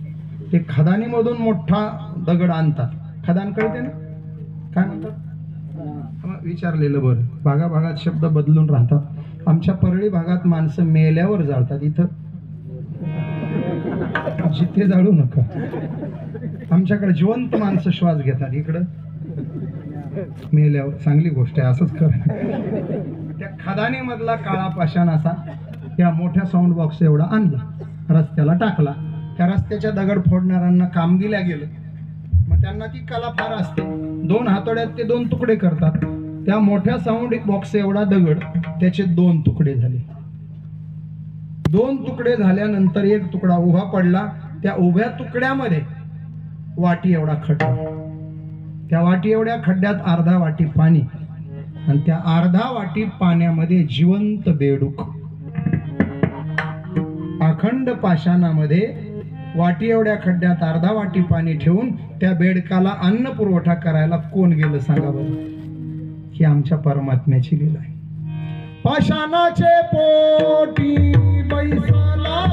ते खदानीमधून मोठा दगड आणतात. खदान कळते ना काय म्हणतात, विचारलेलं बरं. भागाभागात शब्द बदलून राहतात. आमच्या परळी भागात माणसं मेल्यावर जाळतात, इथं जिथे जाळू नका. आमच्याकडे जिवंत माणसं श्वास घेतात, इकडं मेल्यावर चांगली गोष्ट आहे, असंच कर. त्या खदानीमधला काळा पाषाण असा त्या मोठ्या साऊंड बॉक्स एवढा आणला, रस्त्याला टाकला. त्या रस्त्याच्या दगड फोडणाऱ्यांना काम दिल्या गेलं. मग त्यांना ती कला फार असते, 2 हातोड्यात ते 2 तुकडे करतात. त्या मोठ्या साऊंड बॉक्स एवढा दगड, त्याचे 2 तुकडे झाले. 2 तुकडे झाल्यानंतर एक तुकडा उभा पडला. त्या उभ्या तुकड्यामध्ये वाटी एवढा खड्डा, त्या वाटी एवढ्या खड्ड्यात अर्धा वाटी पाणी, आणि त्या अर्धा वाटी पाण्यामध्ये जिवंत बेडूक. अखंड पाषाणामध्ये वाटी एवढ्या खड्ड्यात अर्धा वाटी पाणी ठेवून त्या बेडकाला अन्न पुरवठा करायला कोण गेलं सांगा बरं? ही आमच्या परमात्म्याची लीला आहे. पाषाणाचे पोटी बैसाला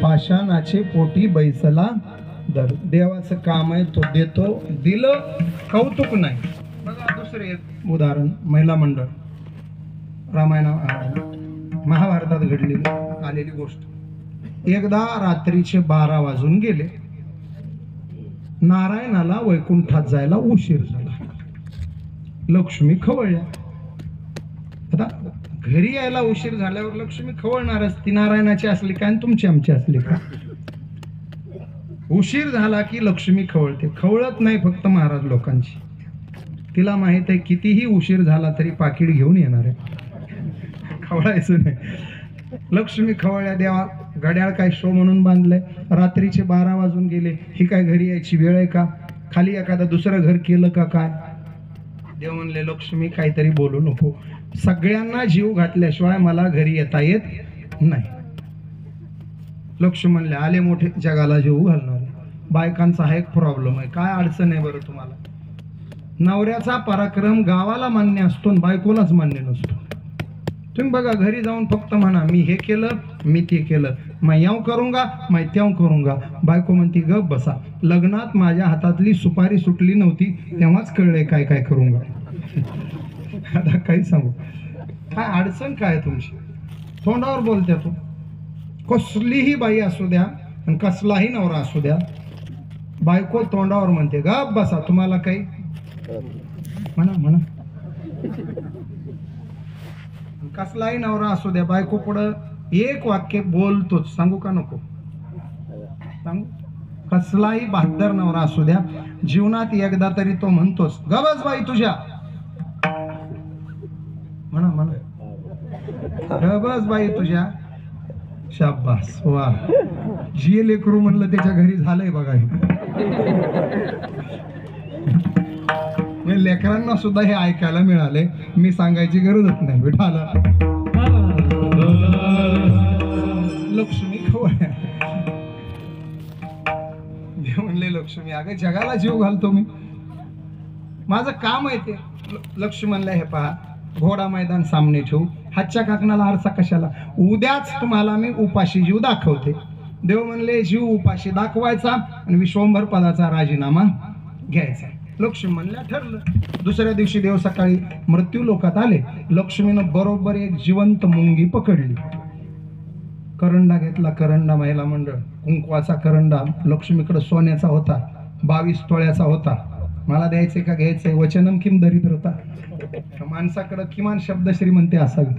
पाषाणाचे पोटी बैसला दर. देवाचं काम आहे, तो देतो. दिलं कौतुक नाही. बघा दुसरे एक उदाहरण, महिला मंडळ, महाभारतात घडलेली आलेली गोष्ट. एकदा रात्रीचे 12 वाजून गेले. नारायणाला वैकुंठात जायला उशीर झाला. लक्ष्मी खवळल्या. आता घरी यायला उशीर झाल्यावर लक्ष्मी खवळणारच. ती नारायणाची असली का आणि तुमची आमची असली का? उशीर झाला की लक्ष्मी खवळते. खवळत नाही फक्त महाराज लोकांची. तिला माहित आहे कितीही उशीर झाला तरी पाकिट घेऊन येणार आहे, खवळायचं नाही. लक्ष्मी खवळल्या. देवा घड्याळ काय शो म्हणून बांधलंय? रात्रीचे 12 वाजून गेले, ही काय घरी यायची वेळ आहे का? खाली एखादं दुसरं घर केलं का काय? देव म्हणले लक्ष्मी काहीतरी बोलू नको. सगळ्यांना जीव घातल्याशिवाय मला घरी येता येत नाही. लक्ष्मी म्हणले आले मोठे जगाला जीव घालणार. बायकांचा हा एक प्रॉब्लेम आहे. काय अडचण आहे बरं तुम्हाला? नवऱ्याचा पराक्रम गावाला मान्य असतो, बायकोलाच मान्य नसतो. तुम्ही बघा घरी जाऊन फक्त म्हणा मी हे केलं, मी ते केलं, मैं याव करूंगा, मैं त्याव करूंगा. बायको म्हणती गप बसा. लग्नात माझ्या हातातली सुपारी सुटली नव्हती तेव्हाच कळले काय काय करूंगा. आता काही सांगू, काय अडचण काय तुमची? तोंडावर बोलत्या तू. कसलीही बाई असू द्या आणि कसलाही नवरा असू द्या, बायको तोंडावर म्हणते गप बसा. तुम्हाला काही म्हणा म्हणा. कसलाही नवरा असू द्या, बायको पुढं एक वाक्य बोलतोच. सांगू का नको सांगू? कसलाही बहादर नवरा असू द्या, जीवनात एकदा तरी तो म्हणतोच गबस बाई तुझ्या. म्हणा म्हणा गबस बाई तुझ्या. शाबास वा. जी लेकरू म्हणलं त्याच्या घरी झालंय बघा. लेकरांना सुद्धा हे ऐकायला मिळाले. मी सांगायची गरजच नाही. विठाला लक्ष्मी खवळल्या. देव म्हणले लक्ष्मी अगं जगाला जीव घालतो मी, माझं काम आहे ते. लक्ष्मी म्हणलं हे पहा घोडा मैदान सामने ठेवू, हातच्या काकणाला आरसा कशाला? उद्याच तुम्हाला मी उपाशी जीव दाखवते. देव म्हणले जीव उपाशी दाखवायचा आणि विश्वंभर पदाचा राजीनामा घ्यायचा. लक्ष्मी म्हणल्या ठरलं. दुसऱ्या दिवशी देव सकाळी मृत्यू लोकात आले. लक्ष्मीनं बरोबर एक जिवंत मुंगी पकडली. करंडा घेतला. करंडा महिला मंडळ, कुंकवाचा करंडा लक्ष्मीकडे सोन्याचा होता, 22 तोळ्याचा होता. मला द्यायचे का घ्यायचंय? वचनम किम दरिद्रता. माणसाकडे किमान शब्द श्रीमंती असावी.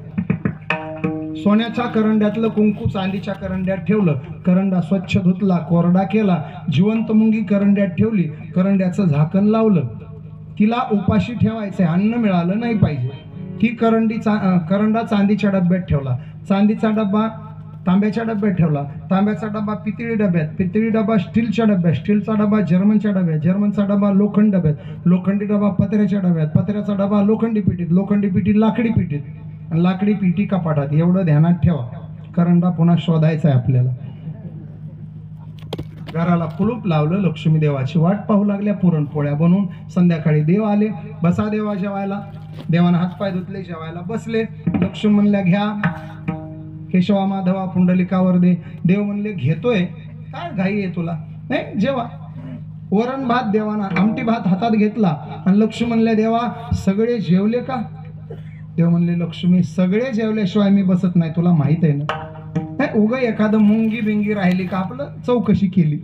सोन्याच्या करंड्यातलं कुंकू चांदीच्या करंड्यात ठेवलं. करंडा स्वच्छ धुतला, कोरडा केला. जिवंत मुंगी करंड्यात ठेवली. करंड्याचं झाकण लावलं. तिला उपाशी ठेवायचंय, अन्न मिळालं नाही पाहिजे. ती करंडा चांदीच्या डब्यात ठेवला. चांदीचा डब्बा तांब्याच्या डब्यात ठेवला. तांब्याचा डब्बा पितळी डब्यात. पितळी डब्बा स्टीलच्या डब्यात. स्टीलचा डब्बा जर्मनच्या डब्यात. जर्मनचा डब्बा लोखंड डब्यात. लोखंडी डब्बा पत्र्याच्या डब्यात. पत्र्याचा डब्बा लोखंडी पिटीत. लोखंडी पिटीत लाकडी पिटीत. आणि लाकडी पिटी कपाटात, एवढं ध्यानात ठेवा. करंडा पुन्हा शोधायचा आहे आपल्याला. घराला कुलूप लावलं, लक्ष्मी देवाची वाट पाहू लागल्या. पुरणपोळ्या बनवून संध्याकाळी देव आले. बसा देवा जेवायला. देवानं हातपाय धुतले, जेवायला बसले. लक्ष्मी म्हणल्या घ्या, केशवा माधवा पुंडलिकावर दे. देव म्हणले घेतोय, काय घाई आहे तुला, नाही जेवा. वरण भात देवाना, आमटी भात हातात घेतला आणि लक्ष्मी म्हणल्या देवा सगळे जेवले का? देव म्हणले लक्ष्मी सगळे जेवल्याशिवाय मी बसत नाही, तुला माहित आहे ना. नाही उगा एखादं मुंगी बिंगी राहिली का आपलं चौकशी केली.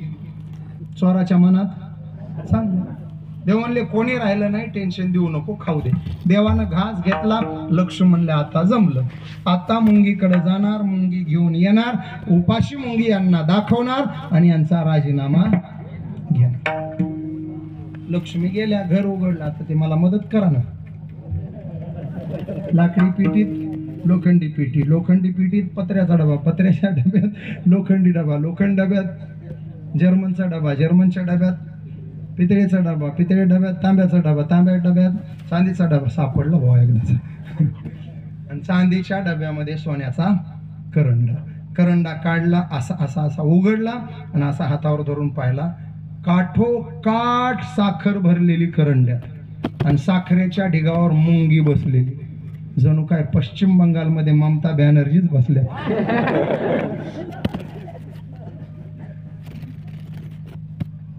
चोराच्या मनात चांगलं. देव म्हणले कोणी राहिलं नाही, टेन्शन देऊ नको, खाऊ दे. देवानं घास घेतला. लक्ष्मी म्हणले आता जमलं, आता मुंगीकडे जाणार, मुंगी घेऊन येणार, उपाशी मुंगी यांना दाखवणार आणि यांचा राजीनामा घेणार. लक्ष्मी गेल्या, घर उघडलं. आता ते मला मदत करा ना. लाकडी पिटीत लोखंडी पिटी, लोखंडी पिटीत पत्र्याचा डबा, पत्र्याच्या डब्यात लोखंडी डबा, लोखंड डब्यात जर्मनचा डबा, जर्मनच्या डब्यात पितळेचा डबा, पितळे डब्यात तांब्याचा डबा, तांब्या डब्यात चांदीचा डबा. सापडलं भाऊ एकदाच. आणि चांदीच्या डब्यामध्ये सोन्याचा करंडा. करंडा काढला, असा असा असा उघडला आणि असा हातावर धरून पाहिला. काठोकाठ साखर भरलेली करंड्यात आणि साखरेच्या ढिगावर मुंगी बसलेली. जणू काय पश्चिम बंगालमध्ये ममता बॅनर्जीच बसल्या.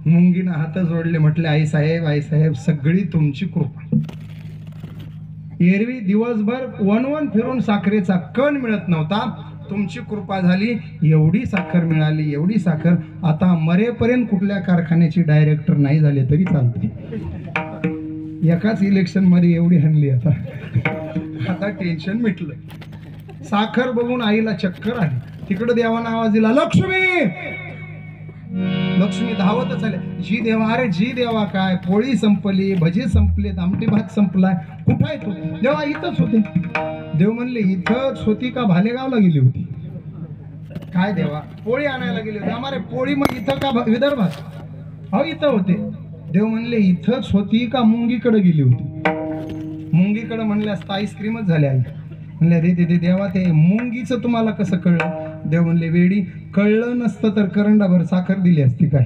मुंगीनं हात जोडले, म्हटले आई साहेब सगळी तुमची कृपा. एरवी दिवसभर वन फिरून साखरेचा कण मिळत नव्हता, तुमची कृपा झाली, एवढी साखर मिळाली, एवढी साखर. आता मरेपर्यंत कुठल्या कारखान्याची डायरेक्टर नाही झाले तरी चालते. एकाच इलेक्शन मध्ये एवढी हनली. आता टेन्शन मिटलं. साखर बघून आईला चक्कर आली. तिकडे देवानं आवाज दिला लक्ष्मी. लक्ष्मी धावतच आले. जी देवा, अरे जी देवा काय, पोळी संपली, भजी संपलेत, आमटी भात संपलाय, कुठं आहे तू? देवा इथंच होते. देव म्हणले इथंच होती का भालेगावला गेली होती? काय देवा, पोळी आणायला गेली होती. आम्हाला पोळी मग इथं का विदर्भात? हो इथं होते. देव म्हणले इथंच होती का मुंगीकडे गेली होती? मुंगीकडे म्हणले असता आईस्क्रीमच झाले. आई म्हणले रे देवा ते मुंगीचं तुम्हाला कसं कळलं? देव म्हणले वेडी, कळलं नसतं तर करंडाभर साखर दिली असती काय?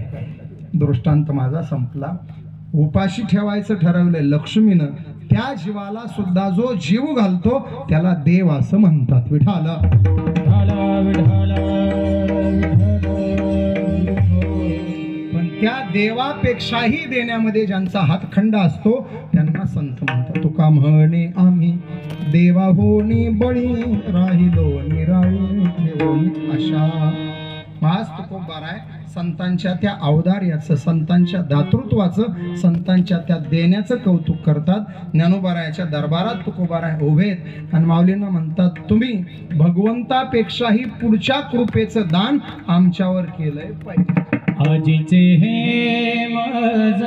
दृष्टांत माझा संपला. उपाशी ठेवायचं ठरवलंय लक्ष्मीनं, त्या जीवाला सुद्धा जो जीव घालतो त्याला देव असं म्हणतात. विठाला पण त्या देवापेक्षाही देण्यामध्ये ज्यांचा हातखंड असतो त्यांना संत म्हणतात. तुका म्हणे आम्ही देवा होणी बळी राहिलो निराळी ठेवून आशा. महाज तुकोबाराय संतांच्या त्या औदार्याचं, संतांच्या दातृत्वाचं, संतांच्या त्या देण्याचं कौतुक करतात. ज्ञानोबारायाच्या दरबारात तुकोबाराय उभे आहेत आणि माऊलींना म्हणतात तुम्ही भगवंतापेक्षाही पुढच्या कृपेचं दान आमच्यावर केलंय पाहिजे. आजीचे हे मज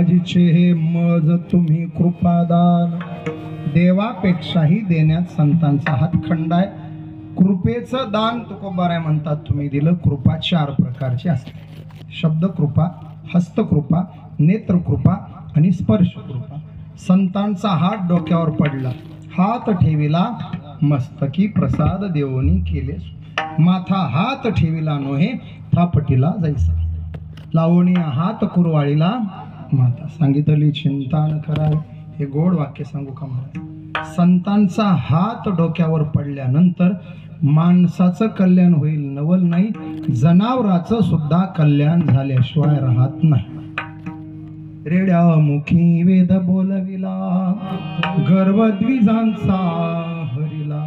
माझीचे हे मज तुम्ही कृपादान. देवापेक्षाही देण्यात संतांचा हात खंड आहे. कृपेचं दान तुकोबाराय म्हणतात तुम्ही दिलं. कृपा 4 प्रकारची असते. शब्द कृपा, हस्तकृपा, नेत्रकृपा आणि स्पर्श कृपा. संतांचा हात डोक्यावर पडला, हात ठेविला मस्तकी प्रसाद देवनी केले. माथा हात ठेविला नोहे थापटीला जैसा. लावणी हात कुरवाळीला माता. सांगितली चिंता न करावी. हे गोड वाक्य सांगू का मला. संतांचा हात डोक्यावर पडल्यानंतर माणसाचं कल्याण होईल नवल नाही, जनावराचं सुद्धा कल्याण झाल्याशिवाय राहत नाही. रेड्या मुखी वेद बोलविला, गर्वद्विजांचा हरिला.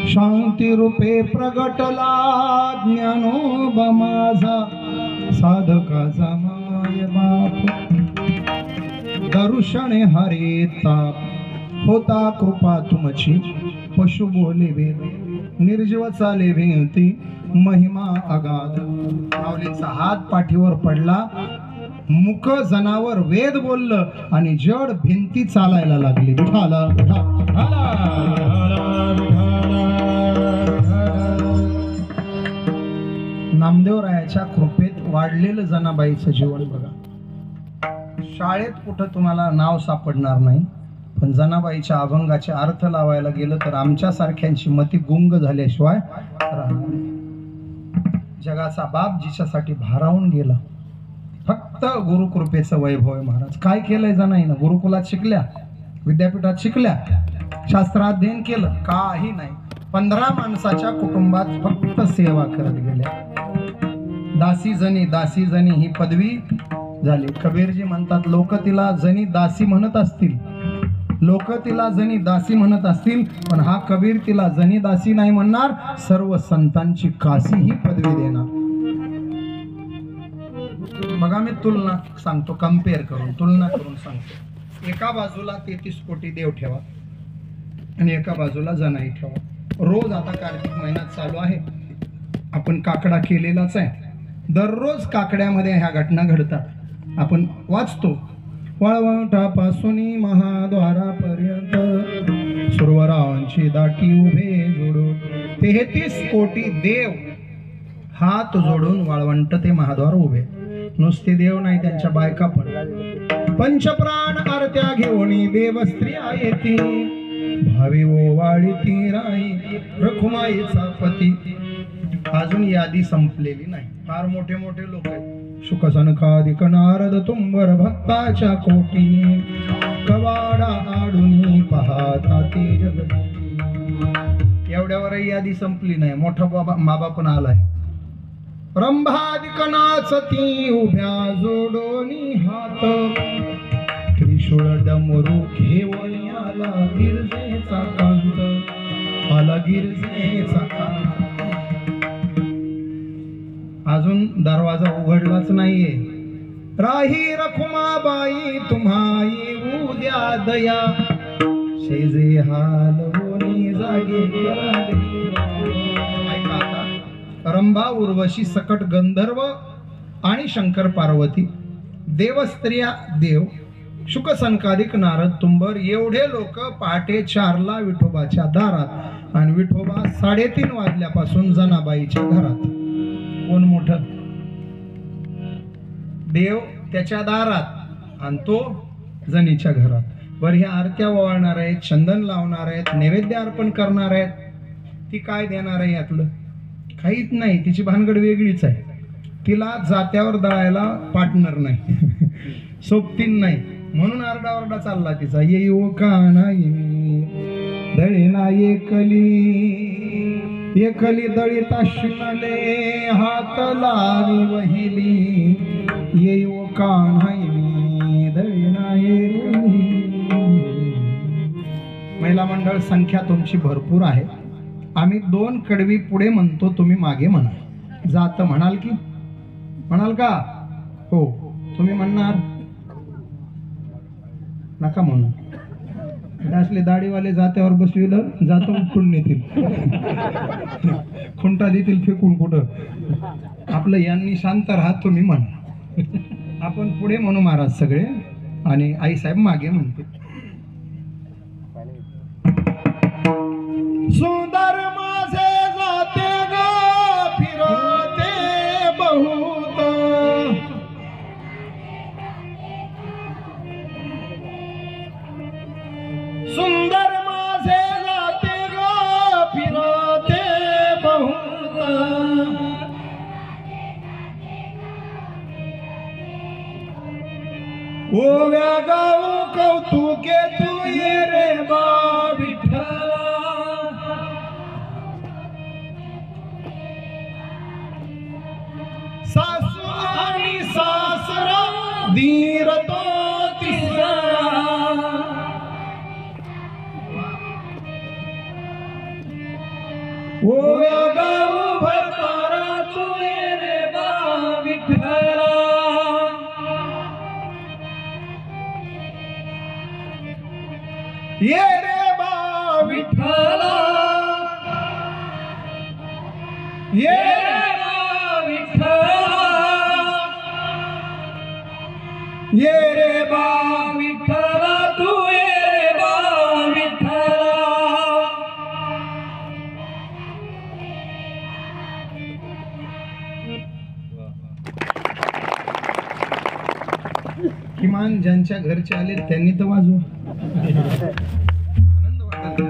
शांती रूपे प्रगटला ज्ञानोबा माझा, साधकाचा माय बाप. दर्शने हरे ताप, होता कृपा तुमची. पशु बोले वेद, निर्जीव चाले भेंती, महिमा अगाध. माऊलींचा हात पाठीवर पडला, मुख जनावर वेद बोललं आणि जड भिंती चालायला लागली. विठाला नामदेवरायाच्या कृपेत वाढलेलं जनाबाईचं जीवन बघा. शाळेत कुठं तुम्हाला नाव सापडणार नाही, पण जनाबाईच्या अभंगाचे अर्थ लावायला गेलं तर आमच्यासारख्यांची मती गुंग झाल्याशिवाय राहणार नाही. जगाचा बाप जिच्यासाठी भारावून गेला, फक्त गुरुकृपेचं वैभव आहे महाराज. काय केलंय जनाईनं? गुरुकुलात शिकल्या, विद्यापीठात शिकल्या, शास्त्राध्ययन केलं, काही नाही. 15 माणसाच्या कुटुंबात फक्त सेवा करत गेल्या. दासी जनी ही पदवी झाली. कबीरजी म्हणतात लोक तिला जनी दासी म्हणत असतील, लोक तिला जनी दासी म्हणत असतील, पण हा कबीर तिला जनी दासी नाही म्हणणार, सर्व संतांची काशी ही पदवी देणार. बघा मी तुलना सांगतो, कम्पेअर करून, तुलना करून सांगतो. एका बाजूला 33 कोटी देव ठेवा आणि एका बाजूला जनाई ठेवा. रोज आता कार्तिक महिन्यात चालू आहे, आपण काकडा केलेलाच आहे. दररोज काकड्यामध्ये ह्या घटना घडतात, आपण वाचतो. वळवंटापासून महाद्वारापर्यंत सुरवरांची दाटी उभे जोडून 33 कोटी देव हात जोडून वाळवंट ते महाद्वार उभे. नुसते देव नाही, त्यांच्या बायका पण. पंचप्राण आरत्या घेऊन देवस्त्रिया येती, भावी ओवाळी ती राई रखुमाईचा पती. अजून यादी संपलेली नाही, फार मोठे मोठे लोक आहेत. शुकसनकादिक नारद तुंबर भक्ताच्या कोटी, कवाडा आडून पाहता ते जगती. एवढ्यावरही यादी संपली नाही. मोठा बाबा पण आलाय. रंभादिक नाचती उभ्या जोडोनी हात, त्रिशूळ डमरू घेऊन आला गिरजेचा कांत, आला गिरजेचा कांत. अजून दरवाजा उघडलाच नाहीये. राही रखुमाबाई तुम्हा येऊ द्या दया, शेजे हाल होनी जागे करा दे. ऐका आता, रंभा उर्वशी सकट गंधर्व आणि शंकर पार्वती, देवस्त्रिया देव, शुकसनकादिक नारद तुंबर, एवढे लोक पहाटे 4ला विठोबाच्या दारात, आणि विठोबा 3:30 वाजल्यापासून जनाबाईच्या घरात. कोण मोठं? देव त्याच्या दारात आणि तो जनीच्या घरात. वर ह्या आरत्या ओवाळणार आहेत, चंदन लावणार आहेत, नैवेद्य अर्पण करणार आहेत. ती काय देणार आहे यातलं? काहीच नाही. तिची भानगड वेगळीच आहे. तिला जात्यावर दळायला पार्टनर नाही, सोबतीन नाही, म्हणून आरडाओरडा चालला तिचा. येऊ का नाही दळी ना एकली दळीता शिमले, हात लावी वहिली, येऊ का नाही दळी ना एकली. महिला मंडळ संख्या तुमची भरपूर आहे. आम्ही 2 कडवी पुढे म्हणतो, तुम्ही मागे म्हणा. जात म्हणाल की म्हणाल का? हो. तुम्ही म्हणणार नका म्हणू. असले दाढीवाले जात्यावर बसविलं, जात उठून नेतील, खुंटा देतील फेकून कुठं. आपलं यांनी शांत राहत, तुम्ही म्हणा. आपण पुढे म्हणू महाराज सगळे. आणि आईसाहेब मागे म्हणते, सुंदर माझे जाते ग फिरते बहुत, सुंदर माझे जाते ग फिरते बहुत, ओव्या गाऊ कौतुके तू ये रे बा विठ्ठला, सासू आणि सासरा धीर तो तिसरा, ओव्या गाऊ भरतारा तू ये रे बा विठ्ठला, ये रे बा विठ्ठला, ये रे बा विठ्ठला, ये रे बा विठ्ठला, तू ये रे बा विठ्ठला. किमान ज्यांच्या घरचे आले त्यांनी तर वाजवा. आनंद वाटत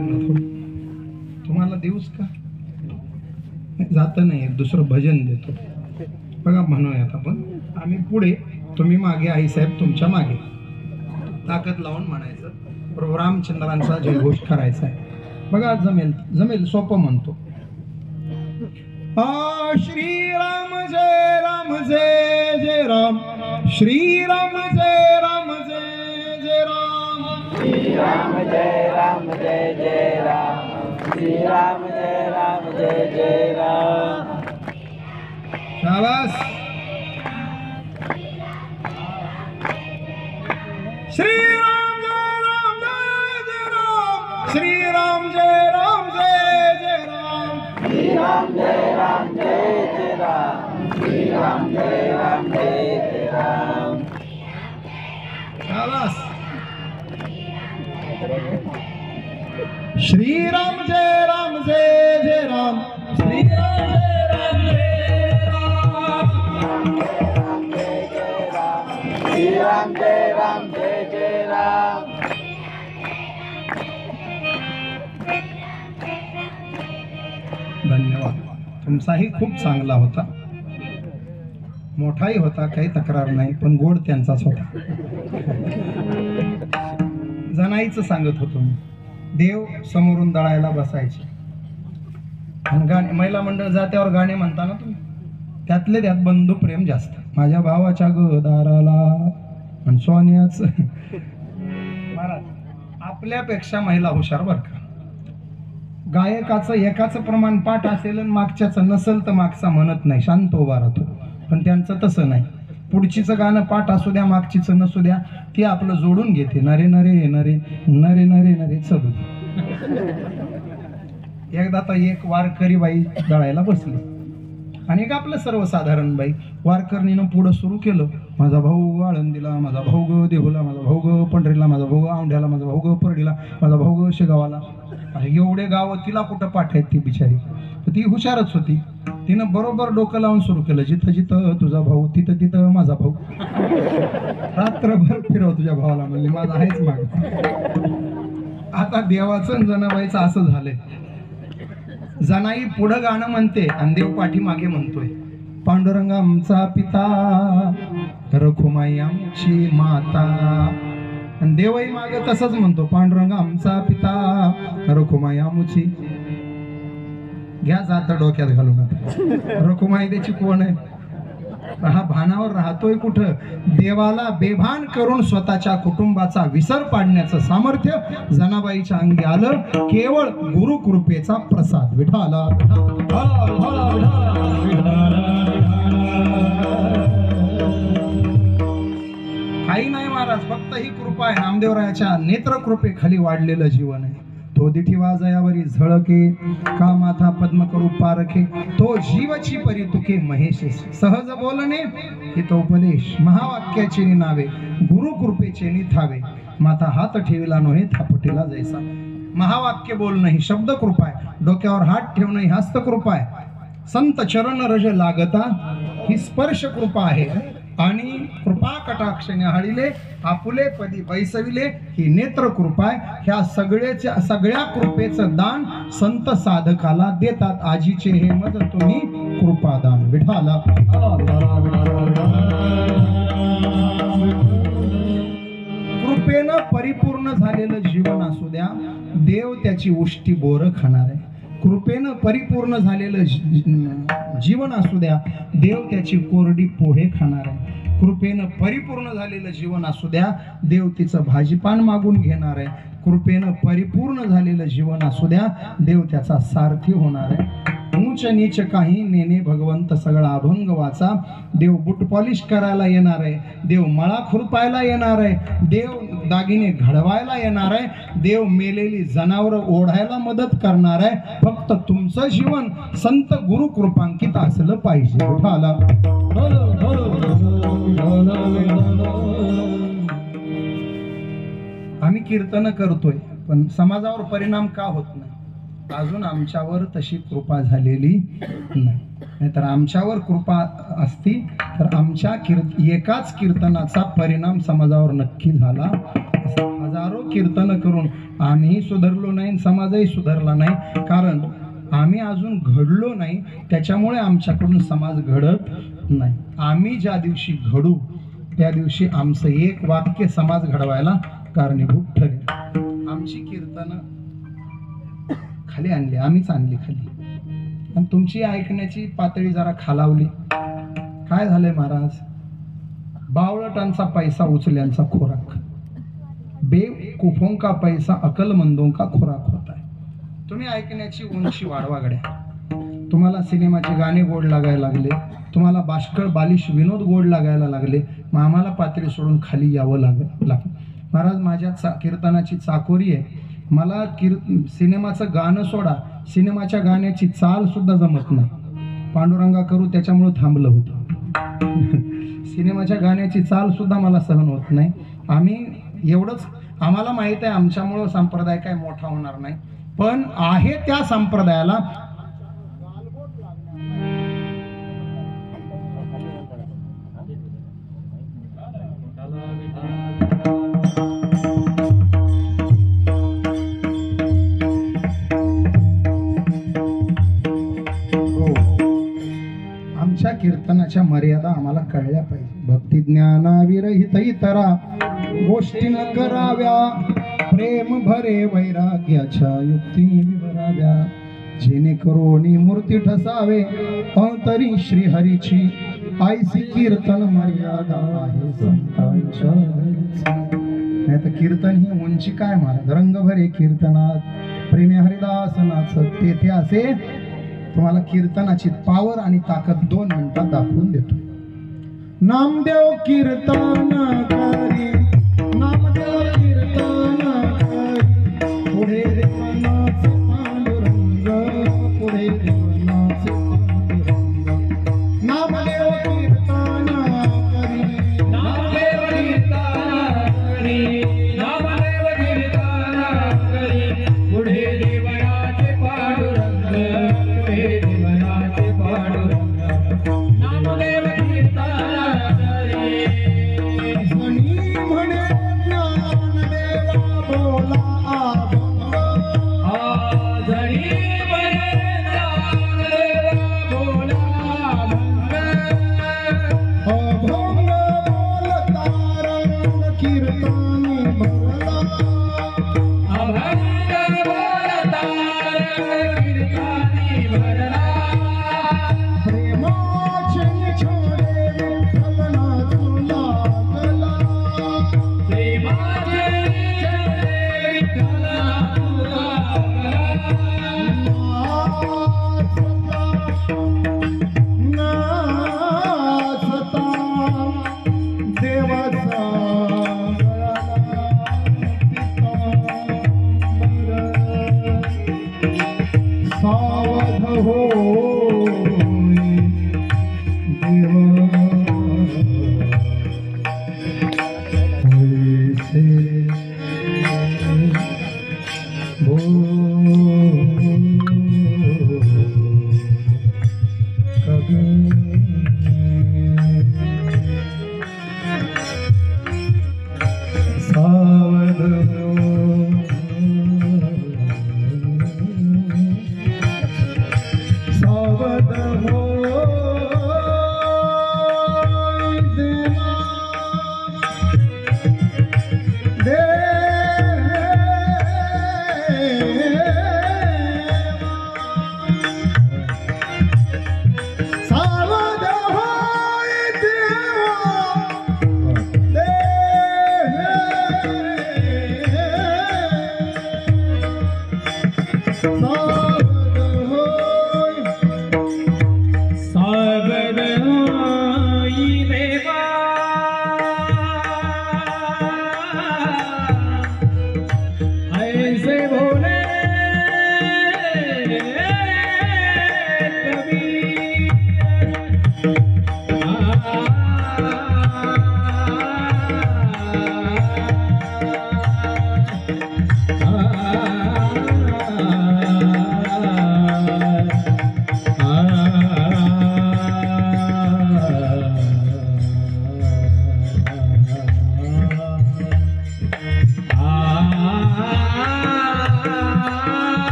तुम्हाला देऊच का? जात नाही, दुसरं भजन देतो बघा, म्हणूयात आपण. आम्ही पुढे, तुम्ही मागे, आईसाहेब तुमच्या मागे, ताकद लावून म्हणायचं. प्रभू रामचंद्रांचा जयघोष करायचा आहे बघा. जमेल जमेल, सोपं म्हणतो. श्रीराम जय राम जय जय राम, श्रीराम जय राम जय जय राम, श्रीराम जय राम जय जय राम, श्रीराम जय राम जय जय राम. शाबास. श्रीराम जय राम जय जय राम, श्रीराम जय राम जय जय राम, श्रीराम जय राम जय जय राम, श्रीराम जय राम जय जय राम. शाबास. श्रीराम जय राम जय जय राम, श्रीराम जय राम जय राम, श्रीराम जय राम जय जय राम. धन्यवाद. तुमचाही खूप चांगला होता, मोठाही होता, काही तक्रार नाही, पण गोड त्यांचाच होता. जनाईचं सांगत होतो मी, देव समोरून दळायला बसायचे आणि गाणे, महिला मंडळ जात्यावर गाणे म्हणता ना तुम्ही, त्यातले त्यात बंधू प्रेम जास्त. माझ्या भावाच्या ग दाराला आणि सोन्याच. महाराज, आपल्यापेक्षा महिला हुशार बर का. गायकाचं एकाचं प्रमाण पाठ असेल आणि मागच्याचं नसेल तर मागचा म्हणत नाही, शांत उभा राहतो. पण त्यांचं तसं नाही. पुढचीचं गाणं पाठ असू द्या, मागचीचं नसू द्या, ती आपलं जोडून घेते. नरे नरे नरे नरे नरे नरे चलू. एकदा तर एक वारकरी बाई दळायला बसली आणि एक आपलं सर्वसाधारण बाई. वारकरणीनं पुढं सुरू केलं, माझा भाऊ आळंदीला, माझा भाऊ ग देहूला, माझा भाऊ ग पंढरीला, माझा भाऊ औंढ्याला, माझा भाऊ ग परडीला, माझा भाऊ ग शेगावाला. एवढे गावं तिला कुठं पाठ आहेत ती बिचारी. तर ती हुशारच होती. तिनं बरोबर डोकं लावून सुरू केलं, जिथं जिथं तुझा भाऊ तिथं तिथं माझा भाऊ. रात्रभर फिरव तुझ्या भावाला, म्हणजे माझा आहेच माग. आता देवाचं आणि जनाबाईचं असं झालंय. जनाई पुढं गाणं म्हणते आणि देव पाठीमागे म्हणतोय, पांडुरंग आमचा पिता, रखुमाई आमची माता. आणि देवही मागे तसंच म्हणतो, पांडुरंग आमचा पिता, रखुमाई आमची. घ्या जात डोक्यात घालून. आता रखुमाई त्याची कोण आहे? हा भानावर राहतोय कुठं? देवाला बेभान करून स्वतःच्या कुटुंबाचा विसर पाडण्याचं सामर्थ्य जनाबाईच्या अंगी आलं. केवळ गुरु कृपेचा प्रसाद. विठाला काही नाही महाराज, फक्त ही कृपा आहे. नामदेवरायाच्या नेत्र कृपेखाली वाढलेलं जीवन आहे. तो दिठी वाजयावरी झळके का माथा पद्म करू पारखे तो जीवची परी तुके महेश सहज बोलणे हितोपदेश महावाक्याचे नावे गुरु कृपेचे निथावे माथा हात ठेविला नोहे थापटीला जैसा महावाक्य बोलणं ही शब्द कृपा आहे डोक्यावर हात ठेवणं ही हस्त कृपा आहे संत चरण रज लागता ही स्पर्श कृपा आहे आणि कृपा कटाक्षणे हाळिले आपुले पदी बैसविले ही नेत्र कृपा आहे ह्या सगळ्या कृपेचं दान संत साधकाला देतात आजीचे हे मत तुम्ही कृपादान विठाला कृपेनं परिपूर्ण झालेलं जीवन असू द्या देव त्याची उष्टी बोर खाणार आहे कृपेनं परिपूर्ण झालेलं जीवन असू द्या देव त्याची कोरडी पोहे खाणार आहे कृपेनं परिपूर्ण झालेलं जीवन असू द्या देव तिचं भाजीपान मागून घेणार आहे कृपेनं परिपूर्ण झालेलं जीवन असू द्या देव त्याचा सारथी होणार आहे उंच नीच काही नेने भगवंत सगळा अभंग वाचा देव बूट पॉलिश करायला येणार आहे देव मळा खुरपायला येणार आहे देव दागिने घडवायला येणार आहे देव मेलेली जनावर ओढायला मदत करणार आहे फक्त तुमचं जीवन संत गुरु कृपांकित असलं पाहिजे उठाला आम्ही कीर्तन करतोय पण समाजावर परिणाम का होत नाही अजून आमच्यावर तशी कृपा झालेली नाही नाहीतर आमच्यावर कृपा असती तर आमच्या एकाच कीर्तनाचा परिणाम समाजावर नक्की झाला हजारो कीर्तन करून आम्ही सुधारलो नाही समाजही सुधारला नाही कारण आम्ही अजून घडलो नाही त्याच्यामुळे आमच्याकडून समाज घडत नाही आम्ही ज्या दिवशी घडू त्या दिवशी आमचं एक वाक्य समाज घडवायला कारणीभूत ठरेल आमची कीर्तनं खाली आणली आम्हीच आणली खाली आणि तुमची ऐकण्याची पातळी जरा खालावली काय झालंय महाराज बावळटांचा पैसा उचल्यांचा खोराक बेवकूफों का पैसा अकलमंदों का खोराक होता है तुम्ही ऐकण्याची उंची वाढवा गड्या तुम्हाला सिनेमाचे गाणे गोड लागायला लागले तुम्हाला बाष्कळ बालिश विनोद गोड लागायला लागले मग आम्हाला पातळी सोडून खाली यावं लागलं महाराज माझ्या कीर्तनाची चाकोरी आहे मला सिनेमाचं गाणं सोडा सिनेमाच्या गाण्याची चाल सुद्धा जमत नाही पांडुरंगा करू त्याच्यामुळे थांबलं होतं सिनेमाच्या गाण्याची चाल सुद्धा मला सहन होत नाही आम्ही एवढंच आम्हाला माहित आहे आमच्यामुळं संप्रदाय काय मोठा होणार नाही पण आहे त्या संप्रदायाला कीर्तनाच्या मर्यादा आम्हाला कळल्या पाहिजे भक्ती ज्ञानाविरहित इतरा गोष्टी न कराव्या प्रेम भरे वैराग्याच्या युक्ती विवराव्या जेणेकरून मूर्ती ठसावे अंतरी श्रीहरीची आयसी कीर्तन मर्यादा आहे संतांच्या नाही तर कीर्तन ही उंची काय महाराज रंग भरे कीर्तनात प्रेमी हरिदासनाच तेथे असे तुम्हाला कीर्तनाची पावर आणि ताकद 2 मिनिटात दाखवून देतो नामदेव कीर्तन करी नामदेव कीर्तन करी पुढे देवानाचे पांडुरंग पुढे देवानाचे पांडुरंग नामदेव कीर्तन करी नामदेव कीर्तन करी नामदेव कीर्तन करी पुढे देवानाचे पांडुरंग नामदेव कीर्तन करी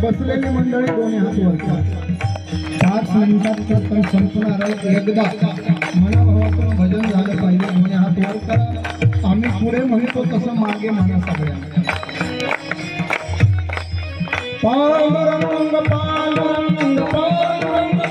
बसलेली मंडळी दोन्ही हात वर करा. 5 मिनिटात कीर्तन संपणार आहे. एकदा मनाभावातून भजन झालं पाहिजे. दोन्ही हात वर करा. आम्ही पुढे म्हणतो तसं मागे म्हणा सगळ्यांना. पांडुरंग पांडुरंग पांडुरंग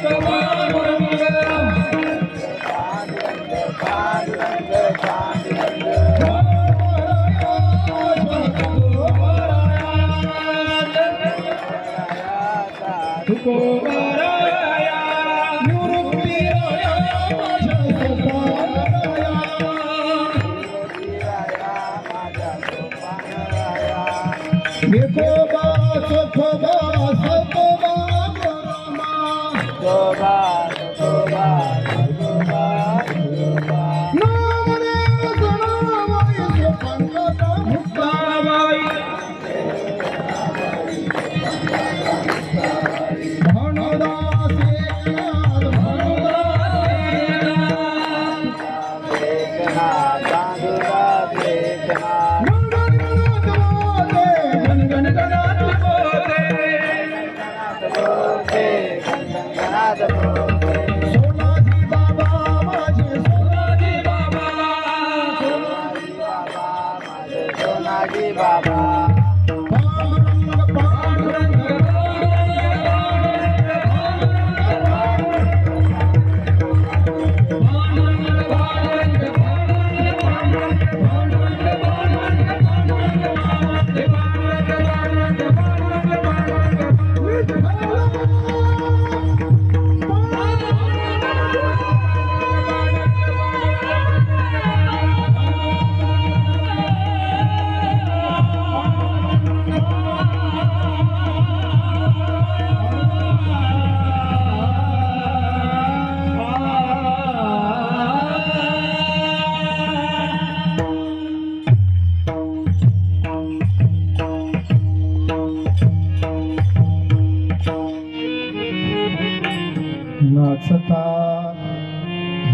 नाचता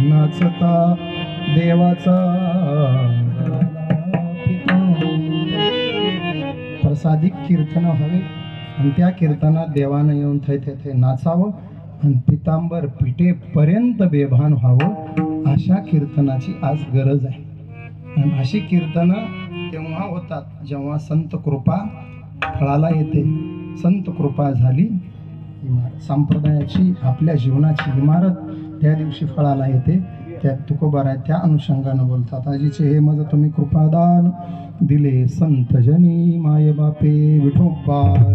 नाचता देवाचा प्रसादिक कीर्तन हवे आणि त्या कीर्तनात देवानं येऊन थे नाचावं आणि पितांबर पिठेपर्यंत बेभान व्हावं अशा कीर्तनाची आज गरज आहे. आणि अशी कीर्तनं तेव्हा होतात जेव्हा संत कृपा फळाला येते. संत कृपा झाली संप्रदायाची आपल्या जीवनाची इमारत त्या दिवशी फळाला येते. त्या तुकोबाराय त्या अनुषंगानं बोलतात. आजीचे हे मज तुम्ही कृपादान दिले संत जनी माय बापे विठोबा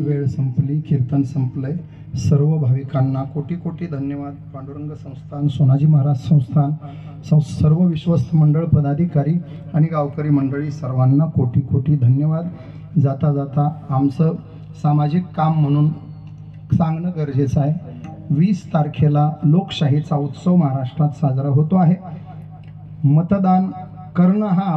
वेळ संपली, कीर्तन संपलंय. सर्व भाविकांना कोटी कोटी धन्यवाद. पांडुरंग संस्थान, सोनाजी महाराज संस्थान, सर्व विश्वस्त मंडळ पदाधिकारी आणि गावकरी मंडळी सर्वांना कोटी कोटी धन्यवाद. जाता जाता आमचं सामाजिक काम म्हणून सांगणं गरजेचं आहे. 20 तारखेला लोकशाहीचा उत्सव महाराष्ट्रात साजरा होतो आहे. मतदान करणं हा